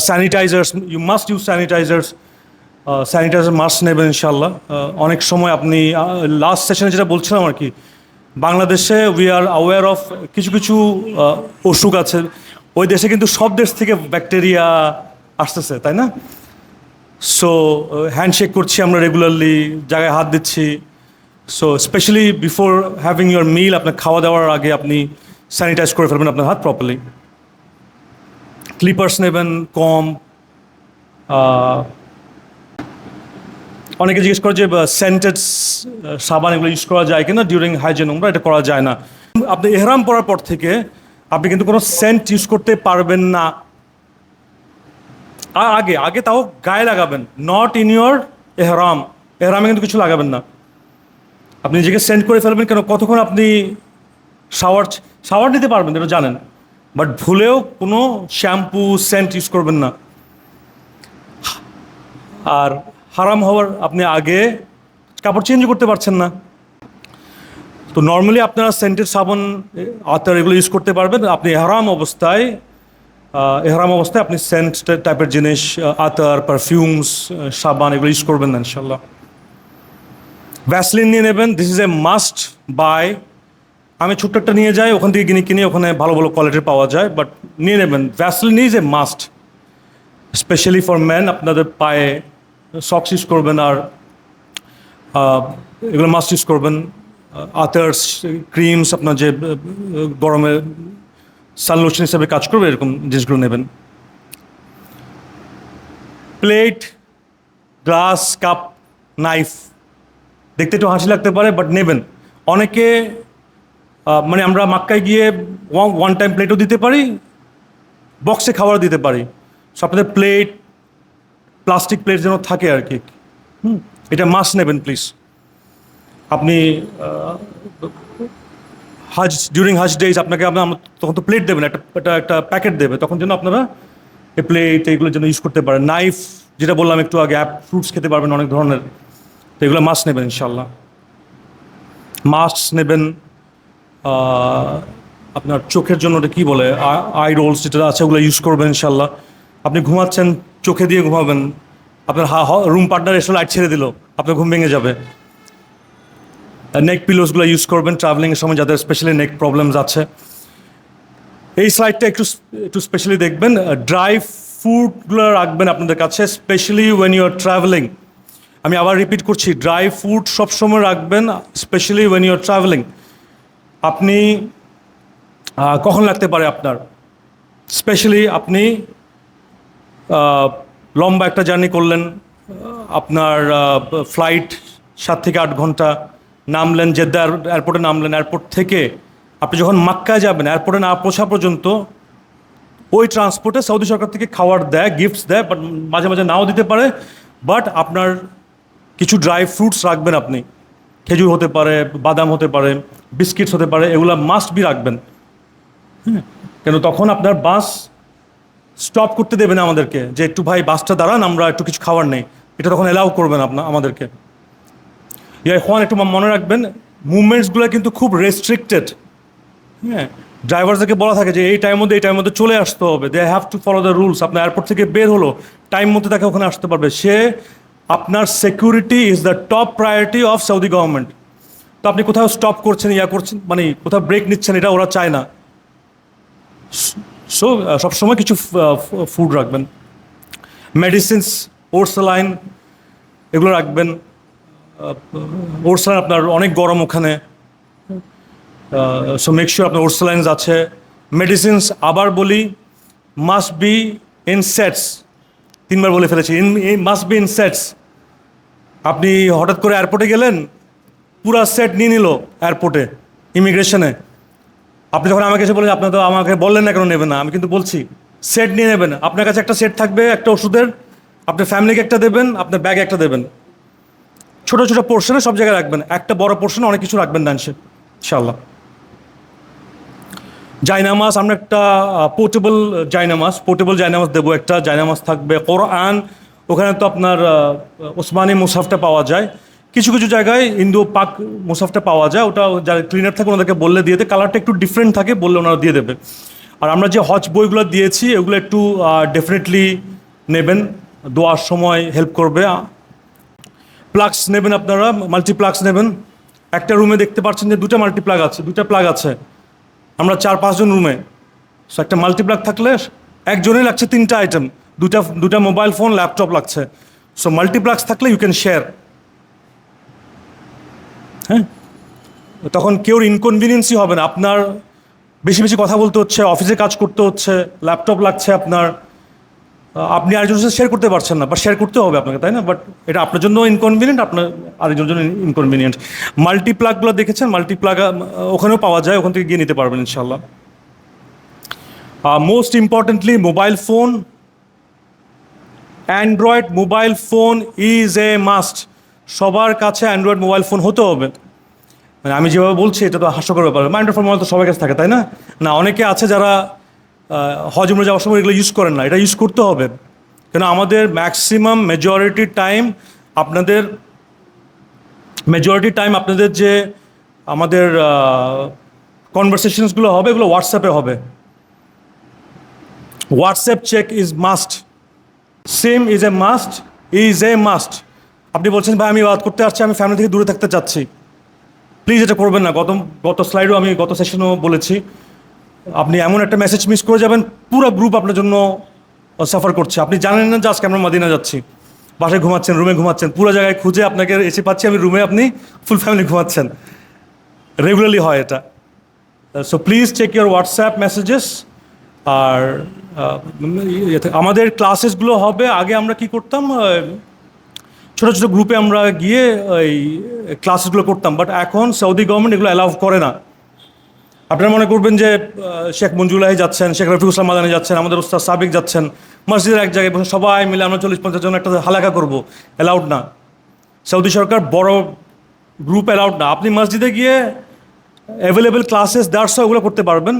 Speaker 1: Sanitisers, you must use sanitisers, sanitiser must নেবেন ইনশাল্লাহ। অনেক সময় আপনি লাস্ট সেশনে যেটা বলছিলাম আর কি, বাংলাদেশে উই আর অ্যাওয়্যার অফ কিছু কিছু অসুখ আছে, ওই দেশে কিন্তু সব দেশ থেকে ব্যাকটেরিয়া আসতেছে, তাই না? সো হ্যান্ডশেক করছি আমরা রেগুলারলি, জায়গায় হাত দিচ্ছি। So specially before having your meal, আপনার খাওয়া দাওয়ার আগে আপনি স্যানিটাইজ করে ফেলবেন আপনার হাত প্রপারলি। ক্লিপার্স নেবেন কম। অনেকে জিজ্ঞেস করে যে সেন্টেড সাবান এগুলো ইউজ করা যায় কিনা ডিউরিং হাইজিন উমরা, এটা করা যায় না। আপনি এহরাম পরার পর থেকে আপনি কিন্তু কোনো সেন্ট ইউজ করতে পারবেন না। আগে আগে তাও গায়ে লাগাবেন, নট ইন ইউর এহরাম। এহরামে কিন্তু কিছু লাগাবেন না, আপনি নিজেকে সেন্ট করে ফেলবেন। কেন, কতক্ষণ আপনি শাওয়ার নিতে পারবেন এটা জানেন, বাট ভুলেও কোনো শ্যাম্পু সেন্ট ইউজ করবেন না। আর হারাম হওয়ার আপনি আগে কাপড় চেঞ্জ করতে পারছেন না, তো নর্মালি আপনারা সেন্টেড সাবান, আতর এগুলো ইউজ করতে পারবেন। আপনি এহরাম অবস্থায় আপনি সেন্ট টাইপের জিনিস, আতর, পারফিউমস, সাবান এগুলো ইউজ করবেন না ইনশাল্লাহ। ভ্যাসলিন নিয়ে নেবেন, this is a must by. আমি ছোট্ট একটা নিয়ে যাই, ওখান থেকে কিনি, ওখানে ভালো ভালো কোয়ালিটির পাওয়া যায়, বাট নিয়ে নেবেন। Vaseline is a must, specially for man. আপনাদের পায়ে সক্স ইউজ করবেন, আর এগুলো মাস্ট ইউজ করবেন। আতার্স, ক্রিমস, আপনার যে গরমে সানলোশন হিসাবে কাজ করবে, এরকম জিনিসগুলো নেবেন। প্লেট, গ্লাস, কাপ, নাইফ দেখতে একটু হাসি লাগতে পারে, বাট নেবেন। অনেকে মানে আমরা মাক্কায় গিয়ে ওয়ান টাইম প্লেটও দিতে পারি, বক্সে খাবার দিতে পারি। সো আপনাদের প্লেট, প্লাস্টিক প্লেট যেন থাকে আর কি, এটা মাস্ট নেবেন প্লিজ। আপনি ডিউরিং হাজ ডেজ আপনাকে তখন তো প্লেট দেবেন, একটা প্যাকেট দেবে, তখন যেন আপনারা এই প্লেট এইগুলোর জন্য ইউজ করতে পারেন। নাইফ, যেটা বললাম একটু আগে, ফ্রুটস খেতে পারবেন অনেক ধরনের, তো এগুলো মাস্ট নেবেন ইনশাল্লাহ। মাস্ক নেবেন। আপনার চোখের জন্য ওটা কী বলে, আই রোলস যেটা আছে ওগুলো ইউজ করবেন ইনশাল্লাহ। আপনি ঘুমাচ্ছেন, চোখে দিয়ে ঘুমাবেন, আপনার রুম পার্টনার এসে লাইট ছেড়ে দিল, আপনার ঘুম ভেঙে যাবে। নেক পিলোসগুলো ইউজ করবেন ট্রাভেলিংয়ের সময়, যাদের স্পেশালি নেক প্রবলেমস আছে। এই স্লাইডটা একটু স্পেশালি দেখবেন। ড্রাই ফুডগুলো রাখবেন আপনাদের কাছে, specially when you are travelling. আমি আবার রিপিট করছি, ড্রাই ফুড সবসময় রাখবেন, specially when you are travelling. আপনি কখন লাগতে পারে আপনার, স্পেশালি আপনি লম্বা একটা জার্নি করলেন, আপনার ফ্লাইট 7 থেকে 8 ঘন্টা, নামলেন জেদ্দা এয়ারপোর্টে, নামলেন এয়ারপোর্ট থেকে আপনি যখন মাক্কায় যাবেন, এয়ারপোর্টে না পৌঁছা পর্যন্ত ওই ট্রান্সপোর্টে সৌদি সরকার থেকে খাবার দেয়, গিফটস দেয়, বাট মাঝে মাঝে নাও দিতে পারে। বাট আপনার কিছু ড্রাই ফ্রুটস রাখবেন আপনি, খেজুর হতে পারে, বাদাম হতে পারে, বিস্কিটস হতে পারে, এগুলো মাস্ট বি রাখবেন। কেন, তখন আপনার বাস স্টপ করতে দেবে না আমাদেরকে, যে একটু ভাই বাসটা দাঁড়ান, আমরা একটু কিছু খাবার নেই, এটা তখন অ্যালাউ করবেন আমাদেরকে। এখন একটু মনে রাখবেন, মুভমেন্টসগুলো কিন্তু খুব রেস্ট্রিক্টেড। হ্যাঁ, ড্রাইভারদেরকে বলা থাকে যে এই টাইমের মধ্যে চলে আসতে হবে, they have to follow the rules. আপনার এয়ারপোর্ট থেকে বের হলো, টাইম মতো তাকে ওখানে আসতে পারবে। আপনার security is the top priority of Saudi government. তো আপনি কোথাও স্টপ করছেন, করছেন, মানে কোথাও ব্রেক নিচ্ছেন, এটা ওরা চায় না। সো সবসময় কিছু ফুড রাখবেন। মেডিসিনস, ওরসালাইন এগুলো রাখবেন। ওরসালাইন আপনার অনেক গরম ওখানে, সো মেক শিওর আপনার ওরসালাইন্স আছে। মেডিসিনস আবার বলি, মাস্ট বি ইন সেটস, 3বার বলে ফেলেছি, মাস্ট বি ইন সেটস। আপনি হঠাৎ করে এয়ারপোর্টে গেলেন, পুরা সেট নিয়ে নিল এয়ারপোর্টে, ইমিগ্রেশনে। আপনি যখন আমাকে এসে বলেন, আপনার তো আমাকে বললেন না কেন নেবেন না, আমি কিন্তু বলছি সেট নিয়ে নেবেন। আপনার কাছে একটা সেট থাকবে একটা ওষুধের, আপনার ফ্যামিলিকে একটা দেবেন, আপনার ব্যাগে একটা দেবেন। ছোটো ছোটো পোর্শনে সব জায়গায় রাখবেন, একটা বড় পোর্শনে অনেক কিছু রাখবেন না ইনশাআল্লাহ। জায়নামাজ, আমরা একটা পোর্টেবল জায়নামাজ দেবো। একটা জায়নামাজ থাকবে, কোরআন, ওখানে তো আপনার ওসমানী মুসাফটা পাওয়া যায়, কিছু কিছু জায়গায় ইন্দো পাক মুসাফটা পাওয়া যায়, ওটা যারা ক্লিনার থাকে ওনাদেরকে বললে দিয়ে দেয়, কালারটা একটু ডিফারেন্ট থাকে, বললে ওনারা দিয়ে দেবে। আর আমরা যে হজ বইগুলো দিয়েছি এগুলো একটু ডেফিনেটলি নেবেন, দোয়ার সময় হেল্প করবে। প্লাগস নেবেন আপনারা, মাল্টিপ্লাগস নেবেন। একটা রুমে দেখতে পাচ্ছেন যে দুটা প্লাগ আছে, আমরা 4-5 জন রুমে। সো একটা মাল্টিপ্লাগ থাকলে একজনেই লাগছে 3টা আইটেম, দুটা মোবাইল ফোন, ল্যাপটপ লাগছে। সো মাল্টিপ্লাক্স থাকলে ইউ ক্যান শেয়ার। হ্যাঁ, তখন কেউর ইনকনভিনিয়েন্সই হবে না। আপনার বেশি বেশি কথা বলতে হচ্ছে, অফিসে কাজ করতে হচ্ছে, ল্যাপটপ লাগছে আপনার, আপনি আরেকজনের সাথে শেয়ার করতে পারছেন না, বা শেয়ার করতে হবে আপনাকে, তাই না? বাট এটা আপনার জন্য ইনকনভিনিয়েন্ট, আপনার আরেকজনের জন্য ইনকনভিনিয়েন্ট। মাল্টিপ্লাগগুলো দেখেছেন, মাল্টিপ্লাগ ওখানেও পাওয়া যায়, ওখান থেকে গিয়ে নিতে পারবেন ইনশাল্লাহ। Most importantly mobile phone, Android mobile phone is a must. সবার কাছে অ্যান্ড্রয়েড মোবাইল ফোন হতে হবে। মানে আমি যেভাবে বলছি এটা তো হাস্যকর ব্যাপার, অ্যান্ড্রয়েড ফোন মোবাইল তো সবার কাছে থাকে, তাই না? না, অনেকে আছে যারা হজ উমরা যাওয়ার সময় এগুলো ইউজ করেন না, এটা ইউজ করতে হবে। কেন আমাদের মেজরিটি টাইম আপনাদের যে আমাদের কনভারসেশনসগুলো হবে এগুলো হোয়াটসঅ্যাপে হবে। WhatsApp check is must, SIM is a must. আপনি বলছেন ভাই আমি বাদ করতে আসছি, আমি ফ্যামিলি থেকে দূরে থাকতে চাচ্ছি, প্লিজ এটা করবেন না। গত স্লাইডেও আমি গত সেশনেও বলেছি, আপনি এমন একটা মেসেজ মিস করে যাবেন, পুরো গ্রুপ আপনার জন্য সাফার করছে। আপনি জানেন না যে আজকে আমরা মদিনা যাচ্ছি, বাসায় ঘুমাচ্ছেন, রুমে ঘুমাচ্ছেন, পুরো জায়গায় খুঁজে আপনাকে এসে পাচ্ছি আমি রুমে, আপনি ফুল ফ্যামিলি ঘুমাচ্ছেন। রেগুলারলি হয় এটা। So please check your WhatsApp messages. আর আমাদের ক্লাসেসগুলো হবে, আগে আমরা কি করতাম, ছোটো ছোটো গ্রুপে আমরা গিয়ে ওই ক্লাসেসগুলো করতাম, বাট এখন সৌদি গভর্নমেন্ট এগুলো অ্যালাউ করে না। আপনারা মনে করবেন যে শেখ মঞ্জুলাহি যাচ্ছেন, শেখ রফিকুল ইসলাম মাদানী যাচ্ছেন, আমাদের উস্তাদ সাবিক যাচ্ছেন, মসজিদের এক জায়গায় বসে সবাই মিলে আমরা 40-50 জন একটা হালাকা করবো, অ্যালাউড না। সৌদি সরকার বড় গ্রুপ অ্যালাউড না। আপনি মসজিদে গিয়ে অ্যাভেলেবেল ক্লাসেস দার্স ওগুলো করতে পারবেন,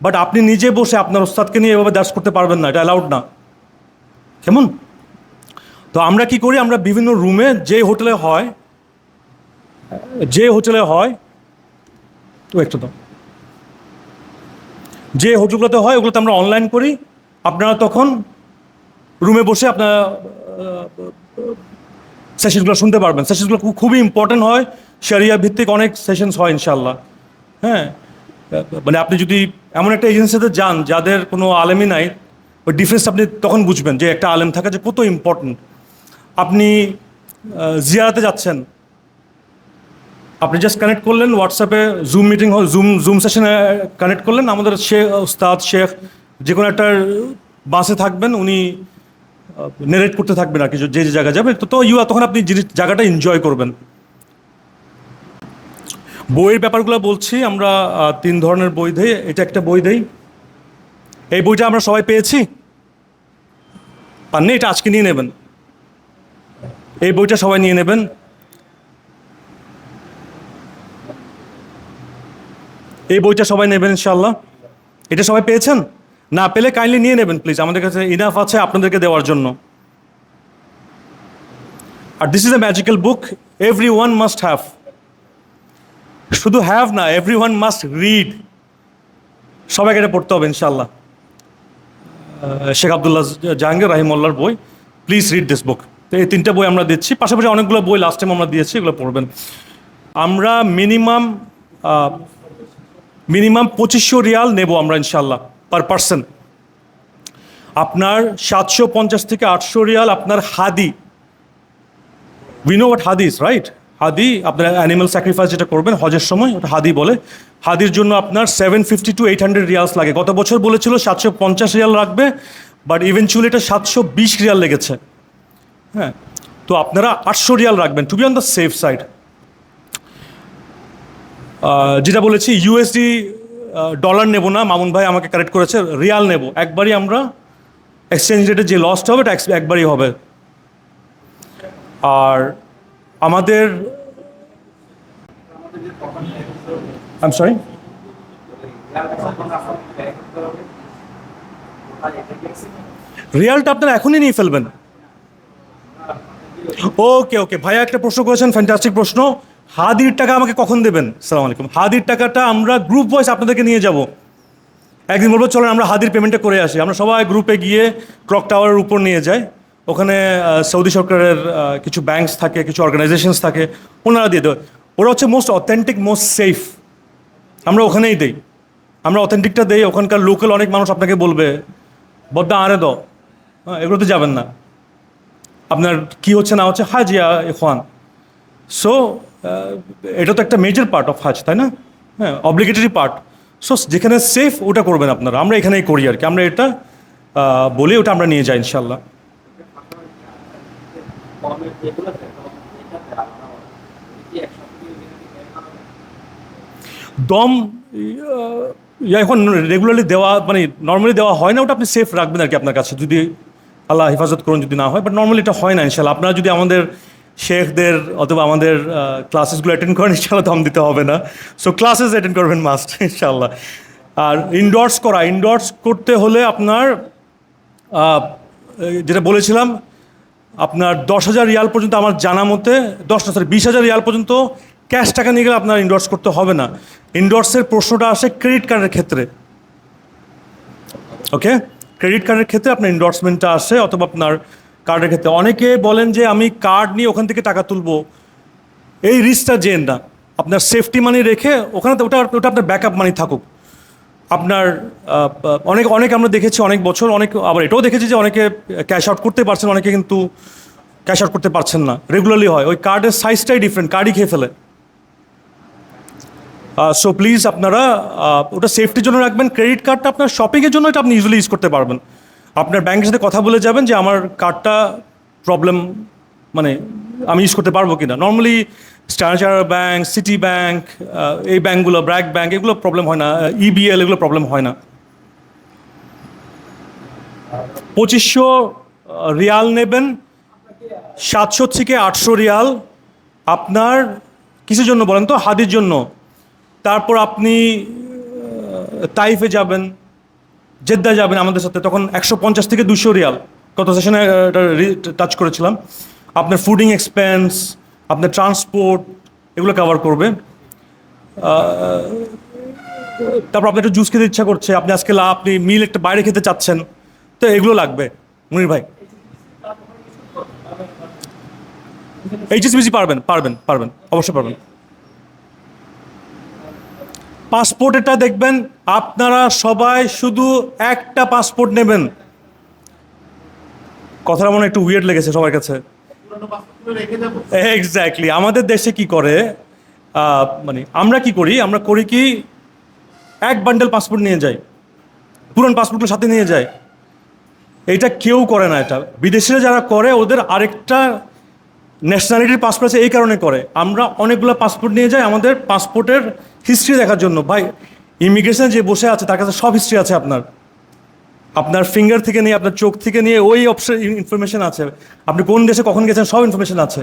Speaker 1: বাট আপনি নিজে বসে আপনার উস্তাদকে নিয়ে এভাবে দার্স করতে পারবেন না, এটা অ্যালাউড না। কেমন? তো আমরা কি করি, আমরা বিভিন্ন রুমে যে হোটেলে হয় তো একটু দাও, যে হোটেলগুলোতে হয় ওগুলোতে আমরা অনলাইন করি। আপনারা তখন রুমে বসে আপনারা সেশনগুলো শুনতে পারবেন। সেশনগুলো খুবই ইম্পর্টেন্ট হয়, শরিয়া ভিত্তিক অনেক সেশনস হয় ইনশাল্লাহ। হ্যাঁ, মানে আপনি যদি এমন একটা এজেন্সিতে যান যাদের কোনো আলেমই নাই, ওই ডিফারেন্স আপনি তখন বুঝবেন যে একটা আলেম থাকা যে কত ইম্পর্টেন্ট। আপনি জিয়ারাতে যাচ্ছেন, আপনি জাস্ট কানেক্ট করলেন হোয়াটসঅ্যাপে, জুম মিটিং জুম সেশনে কানেক্ট করলেন, আমাদের উস্তাদ শেখ যে কোনো একটা বাসে থাকবেন, উনি নেরেট করতে থাকবেন আর কি, যে যে জায়গায় যাবে, তো তখন আপনি জায়গাটা এনজয় করবেন। বইয়ের ব্যাপারগুলো বলছি, আমরা 3 ধরনের বই দিই। এটা একটা বই দেই, এই বইটা আমরা সবাই পেয়েছি, পাননি? এটা আজকে নিয়ে নেবেন, এই বইটা সবাই নিয়ে নেবেন। এই বইটা সবাই নেবেন ইনশাল্লাহ। এটা সবাই পেয়েছেন? না পেলে কাইন্ডলি নিয়ে নেবেন প্লিজ, আমাদের কাছে ইনাফ আছে আপনাদেরকে দেওয়ার জন্য। আর this is a magical book, everyone must have. শুধু হ্যাভ না, এভরিওয়ান মাস্ট রিড। সবাইকে এটা পড়তে হবে ইনশাল্লাহ। শেখ আবদুল্লাহ জাহাঙ্গীর রাহিমউল্লাহর বই, প্লিজ রিড দিস বুক। তো এই 3টা বই আমরা দিচ্ছি, পাশাপাশি অনেকগুলো বই লাস্ট টাইম আমরা দিয়েছি, এগুলো পড়বেন। আমরা মিনিমাম 2500 রিয়াল নেব আমরা ইনশাল্লাহ। Per person. আপনার 750 থেকে 800 রিয়াল আপনার হাদি, উই নো হোয়াট হাদিস রাইট, হাদি আপনার অ্যানিমাল স্যাক্রিফাইস যেটা করবেন হজের সময় ওটা হাদি বলে। হাদির জন্য আপনার 750 to 800 রিয়ালস লাগে। গত বছর বলেছিল 750 রিয়াল রাখবে, বাট ইভেনচুয়ালি এটা 720 রিয়াল লেগেছে। হ্যাঁ, তো আপনারা 800 রিয়াল রাখবেন to be on the safe side. যেটা বলেছি ইউএসডি ডলার নেব না, মামুন ভাই আমাকে কারেক্ট করেছে, রিয়াল নেব। একবারই আমরা এক্সচেঞ্জ রেটে যে লসটা হবে এটা একবারই হবে। আর আমাদের আই এম সরি, রিয়ালটা আপনারা এখনই নিয়ে ফেলবেন। ওকে ওকে, ভাইয়া একটা প্রশ্ন করেছেন, ফ্যান্টাস্টিক প্রশ্ন। হাদির টাকা আমাকে কখন দেবেন? সালাম আলাইকুম। হাদির টাকাটা আমরা গ্রুপ ওয়াইজ আপনাদেরকে নিয়ে যাব। একদিন বলবো চলেন আমরা হাদির পেমেন্টটা করে আসি, আমরা সবাই গ্রুপে গিয়ে ক্লক টাওয়ারের উপর নিয়ে যাই। ওখানে সৌদি সরকারের কিছু ব্যাংকস থাকে, কিছু অর্গানাইজেশনস থাকে, ওনারা দিয়ে দেয়। ওরা হচ্ছে মোস্ট অথেন্টিক, মোস্ট সেফ, আমরা ওখানেই দেই। আমরা অথেন্টিকটা দেই, ওখানকার লোকাল অনেক মানুষ আপনাকে বলবে বদ্দা আরে দ, হ্যাঁ এগুলোতে যাবেন না, আপনার কি হচ্ছে না হচ্ছে হাজ ইয়া ইখওয়ান। সো এটা তো একটা মেজর পার্ট অফ হাজ, তাই না? হ্যাঁ, অব্লিগেটরি পার্ট। সো যেখানে সেফ ওটা করবেন আপনারা, আমরা এখানেই করি আর কি। আমরা এটা বলি, ওটা আমরা নিয়ে যাই ইনশাল্লাহ। দম এখন রেগুলারলি দেওয়া মানে নর্মালি দেওয়া হয় না, ওটা আপনি সেফ রাখবেন আর কি আপনার কাছে, যদি আল্লাহ হেফাজত করুন যদি না হয়। বাট নর্মালি এটা হয় না ইনশাল্লাহ। আপনারা যদি আমাদের শেখদের অথবা আমাদের ক্লাসেসগুলো অ্যাটেন্ড করেন ইনশাল্লাহ দম দিতে হবে না। সো ক্লাসেস অ্যাটেন্ড করবেন মাস্ট ইনশাল্লাহ। আর ইনডোর্স করতে হলে আপনার যেটা বলেছিলাম, আপনার 10,000 রিয়াল পর্যন্ত আমার জানা মতে, 20,000 রিয়াল পর্যন্ত ক্যাশ টাকা নিয়ে গেলে আপনার ইনডোর্স করতে হবে না। ইনডোর্সের প্রশ্নটা আসে ক্রেডিট কার্ডের ক্ষেত্রে। ওকে, ক্রেডিট কার্ডের ক্ষেত্রে আপনার ইনডোর্সমেন্টটা আসে, অথবা আপনার কার্ডের ক্ষেত্রে। অনেকে বলেন যে আমি কার্ড নিয়ে ওখান থেকে টাকা তুলবো, এই রিস্কটা যেন না। আপনার সেফটি মানি রেখে ওখানে ওটা আপনার ব্যাকআপ মানি থাকুক। আপনার অনেক আমরা দেখেছি অনেক বছর, আবার এটাও দেখেছি যে অনেকে ক্যাশ আউট করতে পারছেন, অনেকে কিন্তু ক্যাশ আউট করতে পারছেন না। রেগুলারলি হয়, ওই কার্ডের সাইজটাই ডিফারেন্ট, কার্ডই খেয়ে ফেলে। সো প্লিজ আপনারা ওটা সেফটির জন্য রাখবেন। ক্রেডিট কার্ডটা আপনার শপিংয়ের জন্য এটা আপনি ইউজুয়ালি ইউজ করতে পারবেন। আপনার ব্যাংকের সাথে কথা বলে যাবেন যে আমার কার্ডটা প্রবলেম, মানে আমি ইউজ করতে পারবো কি না। Normally standard chartered bank, city bank, এই ব্যাংকগুলো, ব্র্যাক ব্যাংক, এগুলো প্রবলেম হয় না, ইবিএল এগুলো প্রবলেম হয় না। 2500 রিয়াল নেবেন, 700 থেকে 800 রিয়াল আপনার কিসের জন্য বলেন তো? হাদির জন্য। তারপর আপনি তাইফে যাবেন, জেদ্দা যাবেন আমাদের সাথে, তখন 150 থেকে 200 রিয়াল। গত সেশনে টাচ করেছিলাম। আপনার ফুডিং এক্সপেন্স, আপনার ট্রান্সপোর্ট, এগুলো কভার করবে। তারপর আপনি একটা জুস খেতে ইচ্ছা করছে, আপনি আজকে আপনি মিল একটা বাইরে খেতে চাচ্ছেন, তো এগুলো লাগবে। মুনির ভাই, এইচএসবিসি পারবেন, অবশ্যই পারবেন। পাসপোর্ট এটা দেখবেন, আপনারা সবাই শুধু একটা পাসপোর্ট নেবেন। কথাটা মনে একটু উইয়ার্ড লেগেছে সবার কাছে। এক্স্যাক্টলি, আমাদের দেশে কি করে, মানে আমরা করি কি এক বান্ডেল পাসপোর্ট নিয়ে যাই, পুরান পাসপোর্টের সাথে নিয়ে যায়। এটা কেউ করে না। এটা বিদেশিরা যারা করে ওদের আরেকটা ন্যাশনালিটির পাসপোর্ট আছে, এই কারণে করে। আমরা অনেকগুলো পাসপোর্ট নিয়ে যাই আমাদের পাসপোর্টের হিস্ট্রি দেখার জন্য। ভাই, ইমিগ্রেশনে যে বসে আছে তার কাছে সব হিস্ট্রি আছে, আপনার ফিঙ্গার থেকে নিয়ে, আপনার চোখ থেকে নিয়ে ওই অপশন ইনফরমেশন আছে, আপনি কোন দেশে কখন গেছেন সব ইনফরমেশন আছে।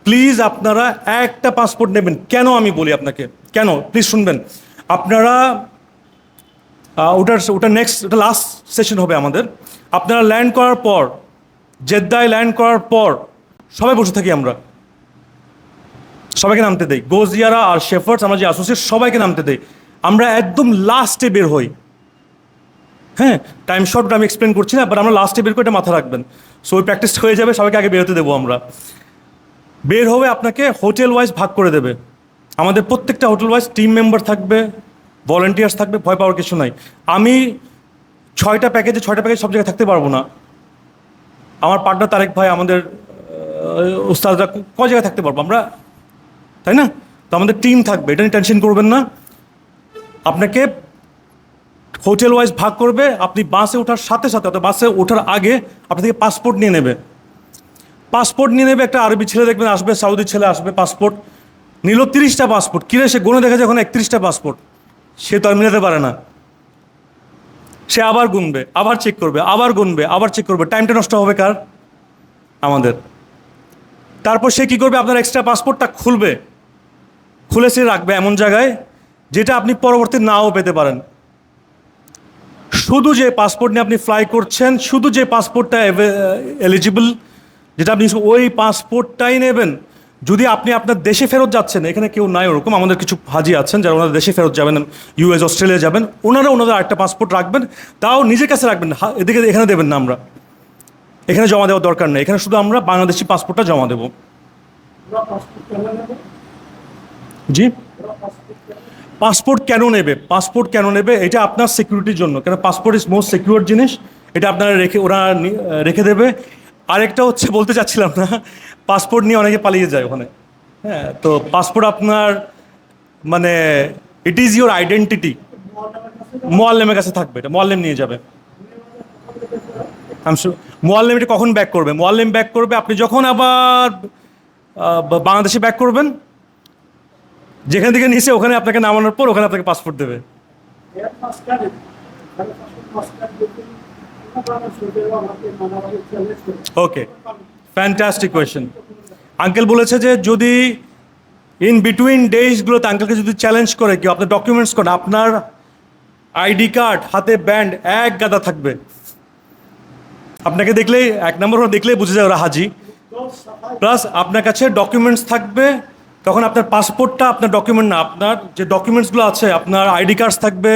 Speaker 1: প্লিজ আপনারা একটা পাসপোর্ট নেবেন। কেন আমি বলি আপনাকে কেন, প্লিজ শুনবেন। আপনারা ওটা লাস্ট সেশন হবে আমাদের। আপনারা ল্যান্ড করার পর, জেদ্দায় ল্যান্ড করার পর সবাই বসে থাকি, আমরা সবাইকে নামতে দেই। গোজিয়ারা আর শেফার্স, আমরা যে অ্যাসোসিয়েট, সবাইকে নামতে দেই। আমরা একদম লাস্টে বের হই। হ্যাঁ, টাইম শর্ট আমি এক্সপ্লেন করছি না, বাট আমরা লাস্টে বের করে এটা মাথা রাখবেন। সো ওই প্র্যাকটিস হয়ে যাবে, সবাইকে আগে বেরোতে দেবো আমরা। বের হবে আপনাকে হোটেল ওয়াইজ ভাগ করে দেবে। আমাদের প্রত্যেকটা হোটেল ওয়াইজ টিম মেম্বার থাকবে, ভলেন্টিয়ার্স থাকবে, ভয় পাওয়ার কিছু নাই। আমি ছয়টা প্যাকেজ সব জায়গায় থাকতে পারবো না। আমার পার্টনার তারেক ভাই, আমাদের উস্তাদরা কয় জায়গায় থাকতে পারবো আমরা, তাই না? তো আমাদের টিম থাকবে, এটা নিয়ে টেনশন করবেন না। আপনাকে হোটেল ওয়াইজ ভাগ করবে। আপনি বাসে ওঠার সাথে সাথে, অর্থাৎ বাসে ওঠার আগে আপনার থেকে পাসপোর্ট নিয়ে নেবে। একটা আরবি ছেলে দেখবেন আসবে, সাউদি ছেলে আসবে, পাসপোর্ট নিল 30টা পাসপোর্ট। কিরে সে গুনে দেখা যায় এখন 31টা পাসপোর্ট, সে তো আর মিলাতে পারে না। সে আবার গুনবে, আবার চেক করবে, আবার গুনবে, আবার চেক করবে। টাইমটা নষ্ট হবে কার? আমাদের। তারপর সে কী করবে? আপনার এক্সট্রা পাসপোর্টটা খুলে সে রাখবে এমন জায়গায় যেটা আপনি পরবর্তী নাও পেতে পারেন। শুধু যে পাসপোর্ট নিয়ে আপনি ফ্লাই করছেন, শুধু যে পাসপোর্টটা এলিজিবল, যেটা আপনি ওই পাসপোর্টটাই নেবেন। যদি আপনি আপনার দেশে ফেরত যাচ্ছেন, এখানে কেউ নাই ওরকম, আমাদের কিছু হাজি আছেন যারা ওনাদের দেশে ফেরত যাবেন, ইউএস অস্ট্রেলিয়া যাবেন, ওনাদের আরেকটা পাসপোর্ট রাখবেন, তাও নিজের কাছে রাখবেন, এখানে দেবেন না। আমরা এখানে জমা দেওয়ার দরকার নেই, এখানে শুধু আমরা বাংলাদেশি পাসপোর্টটা জমা দেবো। জি, পাসপোর্ট কেন নেবে? এটা আপনার সিকিউরিটির জন্য, কেন পাসপোর্ট ইজ মোস্ট সিকিউর জিনিস। এটা আপনারা রেখে দেবে। আরেকটা হচ্ছে, বলতে চাচ্ছিলাম না, পাসপোর্ট নিয়ে অনেকে পালিয়ে যায় ওখানে। হ্যাঁ, তো পাসপোর্ট আপনার মানে ইট ইজ ইউর আইডেন্টিটি। মোয়াল্লেমের কাছে থাকবে, এটা মোয়াল্লেম নিয়ে যাবে। মোয়াল্লেম এটা কখন ব্যাক করবে? মোয়াল্লেম ব্যাক করবে আপনি যখন আবার বাংলাদেশে ব্যাক করবেন, যেখান থেকে নিচে ওখানে আপনাকে নামানোর পর ওখানে আপনাকে পাসপোর্ট দেবে। ওকে, ফ্যান্টাস্টিক কোয়েশ্চেন। আঙ্কেল বলেছে যে যদি ইন বিটুইন ডেজগুলোতে আঙ্কেলকে যদি চ্যালেঞ্জ করে কেউ, আপনার ডকুমেন্টস করেন, আপনার আইডি কার্ড, হাতে ব্যান্ড, এক গাদা থাকবে। আপনাকে দেখলেই, এক নম্বর দেখলেই বুঝে যায় ওরা হাজি। প্লাস আপনার কাছে ডকুমেন্টস থাকবে, তখন আপনার পাসপোর্টটা আপনার ডকুমেন্ট না, আপনার যে ডকুমেন্টসগুলো আছে, আপনার আইডি কার্ডস থাকবে।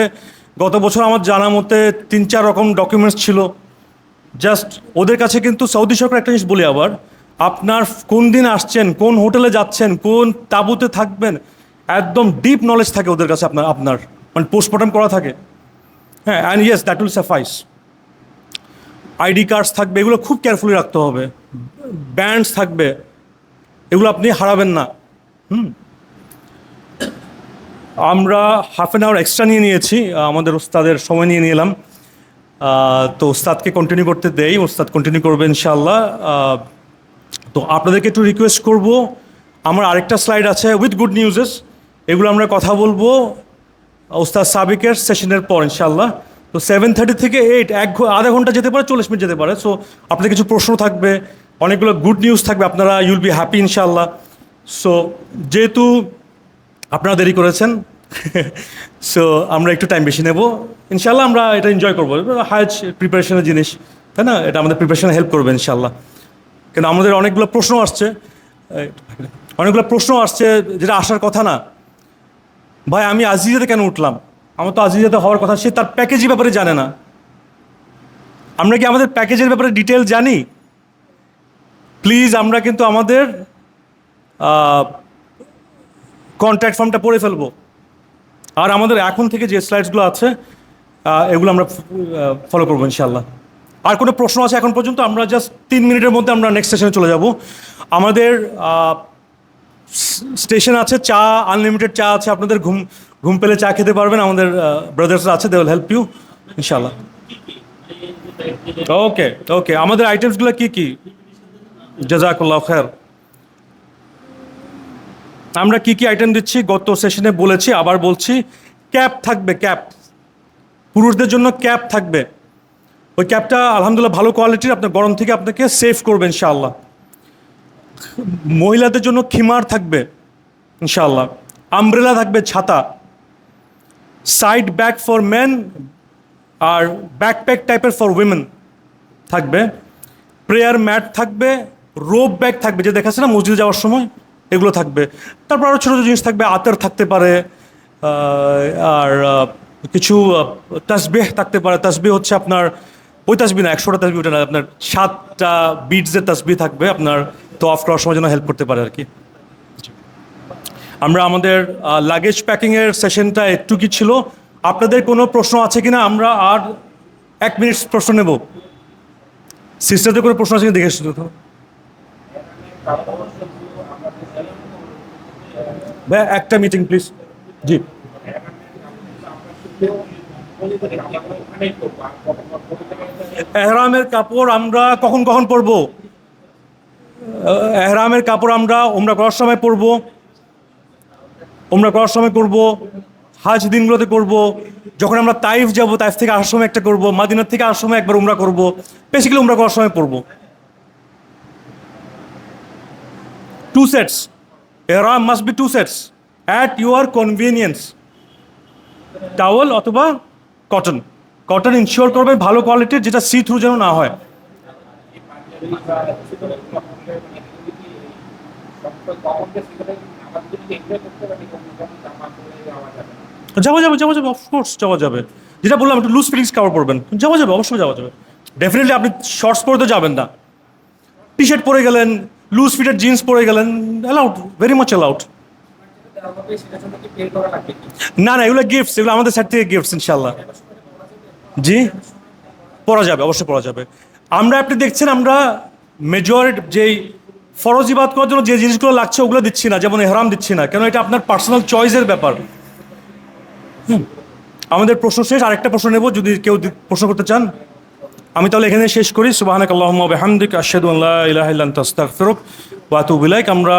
Speaker 1: গত বছর আমার জানা মতে 3-4 রকম ডকুমেন্টস ছিল। জাস্ট ওদের কাছে কিন্তু সৌদি সরকার একটা জিনিস বলি আবার, আপনার কোন দিন আসছেন, কোন হোটেলে যাচ্ছেন, কোন তাঁবুতে থাকবেন, একদম ডিপ নলেজ থাকে ওদের কাছে। আপনার মানে পোস্টমর্টম করা থাকে। হ্যাঁ, and yes, that will সাফাইস। ID cards থাকবে, এগুলো খুব কেয়ারফুলি রাখতে হবে। ব্যান্ডস থাকবে, এগুলো আপনি হারাবেন না। আমরা হাফ অ্যান আওয়ার এক্সট্রা নিয়েছি, আমাদের ওস্তাদের সময় নিয়ে নিলাম। তো ওস্তাদকে কন্টিনিউ করতে দেই, ওস্তাদ কন্টিনিউ করবে ইনশাআল্লাহ। তো আপনাদেরকে একটু রিকোয়েস্ট করব, আমার আরেকটা স্লাইড আছে উইথ গুড নিউজেস, এগুলো আমরা কথা বলবো ওস্তাদ সাবিকের সেশনের পর ইনশাআল্লাহ। তো 7:30 থেকে 8, আধা ঘন্টা যেতে পারে, 40 মিনিট যেতে পারে। সো আপনাদের কিছু প্রশ্ন থাকবে, অনেকগুলো গুড নিউজ থাকবে, আপনারা ইউল বি হ্যাপি ইনশাআল্লাহ। সো যেহেতু আপনারা দেরি করেছেন, সো আমরা একটু টাইম বেশি নেব ইনশাআল্লাহ। আমরা এটা এনজয় করবো, হায়ার প্রিপারেশনের জিনিস, তাই না? এটা আমাদের প্রিপারেশনে হেল্প করবে ইনশাআল্লাহ। কেন আমাদের অনেকগুলো প্রশ্ন আসছে যেটা আসার কথা না। ভাই, আমি আজিজাতে কেন উঠলাম? আমার তো আজিজাতে হওয়ার কথা। সে তার প্যাকেজের ব্যাপারে জানে না। আমরা কি আমাদের প্যাকেজের ব্যাপারে ডিটেল জানি? প্লিজ, আমরা কিন্তু আমাদের কন্ট্যাক্ট ফর্মটা পড়ে ফেলবো। আর আমাদের এখন থেকে যে স্লাইডসগুলো আছে, এগুলো আমরা ফলো করবো ইনশাআল্লাহ। আর কোনো প্রশ্ন আছে এখন পর্যন্ত? আমরা জাস্ট 3 মিনিটের মধ্যে আমরা নেক্সট সেশনে চলে যাব। আমাদের স্টেশন আছে, চা, আনলিমিটেড চা আছে, আপনাদের ঘুম পেলে চা খেতে পারবেন। আমাদের ব্রাদার্সরা আছে, দে উইল হেল্প ইউ ইনশাআল্লাহ। ওকে, আমাদের আইটেমসগুলো কি কি? জাযাকাল্লাহ খায়ের। আমরা কি কি আইটেম দিচ্ছি গত সেশনে বলেছি, আবার বলছি। ক্যাপ থাকবে, ক্যাপ পুরুষদের জন্য ক্যাপ থাকবে। ওই ক্যাপটা আলহামদুলিল্লাহ ভালো কোয়ালিটির, আপনার গরম থেকে আপনাকে সেভ করবে ইনশাআল্লাহ। মহিলাদের জন্য খিমার থাকবে ইনশাআল্লাহ। আমব্রেলা থাকবে, ছাতা। সাইড ব্যাগ ফর মেন আর ব্যাকপ্যাক টাইপের ফর উইমেন থাকবে। প্রেয়ার ম্যাট থাকবে, রোপ ব্যাগ থাকবে, যে দেখাচ্ছে না মসজিদে যাওয়ার সময়, এগুলো থাকবে। তারপর আরও ছোটো ছোটো জিনিস থাকবে, আতর থাকতে পারে, আর কিছু তাসবিহ থাকতে পারে। তাসবিহ হচ্ছে আপনার ওই তাসবিহ না, 100টা তাসবিহ, ওটা না, আপনার 7টা বিটসের তাসবিহ থাকবে, আপনার তো অফ করার সময় যেন হেল্প করতে পারে আর কি। আমরা আমাদের লাগেজ প্যাকিংয়ের সেশনটা একটু কি ছিল, আপনাদের কোনো প্রশ্ন আছে কিনা? আমরা আর 1 মিনিট প্রশ্ন নেব। সিস্টারদের করে প্রশ্ন আছে কিনা দেখে এসেছি তো। ভাই একটা মিটিং প্লিজ। জি। এহরামের কাপড় আমরা কখন কখন পরবো? এহরামের কাপড় আমরা ওমরা করার সময় পরবো, ওমরা করার সময় করব, হাজ দিনগুলোতে করব, যখন আমরা তাইফ যাব তাইফ থেকে আসার সময় একটা করব, মাদিনার থেকে আসার সময় একবার উমরা করব, বেসিক্যালি উমরা করার সময় পরব। 2 সেটস, এহরাম must be 2 sets at your convenience. Towel অথবা কটন, কটন ইনশিওর করবেন ভালো কোয়ালিটির, যেটা সি থ্রু যেন না হয়। যাওয়া যাবে, যাওয়া যাবে, অফকোর্স যাওয়া যাবে। যেটা বললাম একটু লুজ ফিটিংস কাপড় পরবেন, যাওয়া যাবে, অবশ্যই যাওয়া যাবে। ডেফিনেটলি আপনি শর্টস পরে তো যাবেন না, টি শার্ট পরে গেলেন, লুজ ফিটের জিন্স পরে গেলেন, অ্যালাউড, ভেরি মাচ অ্যালাউড। না না, এগুলো গিফটস, এগুলো আমাদের সাইড থেকে গিফটস ইনশাল্লাহ। জি, পড়া যাবে, অবশ্যই পড়া যাবে। আমরা আপনি দেখছেন আমরা মেজরিটি যেই ফরজ ইবাদত করার জন্য যে জিনিসগুলো লাগছে ওগুলো দিচ্ছি না, যেমন এহরাম দিচ্ছি না, কেন এটা আপনার পার্সোনাল চয়েসের ব্যাপার। আমাদের প্রশ্ন শেষ, আরেকটা প্রশ্ন নেব যদি কেউ প্রশ্ন করতে চান। আমি তাহলে এখানে শেষ করি। সুবহানাকাল্লাহুম্মা ওয়া বিহামদিকা আশহাদু আল্লা ইলাহা ইল্লা আনতা আস্তাগফিরুক ওয়া আতুবু ইলাইক। আমরা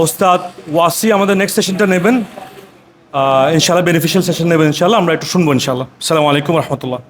Speaker 1: ওস্তাদ ওয়াসি আমাদের নেক্সট সেশনটা নেবেন ইনশাআল্লাহ, বেনিফিশিয়াল সেশন নেবেন ইনশাআল্লাহ। আমরা একটু শুনবো ইনশাআল্লাহ। আসসালামু আলাইকুম রহমতুল্লাহ।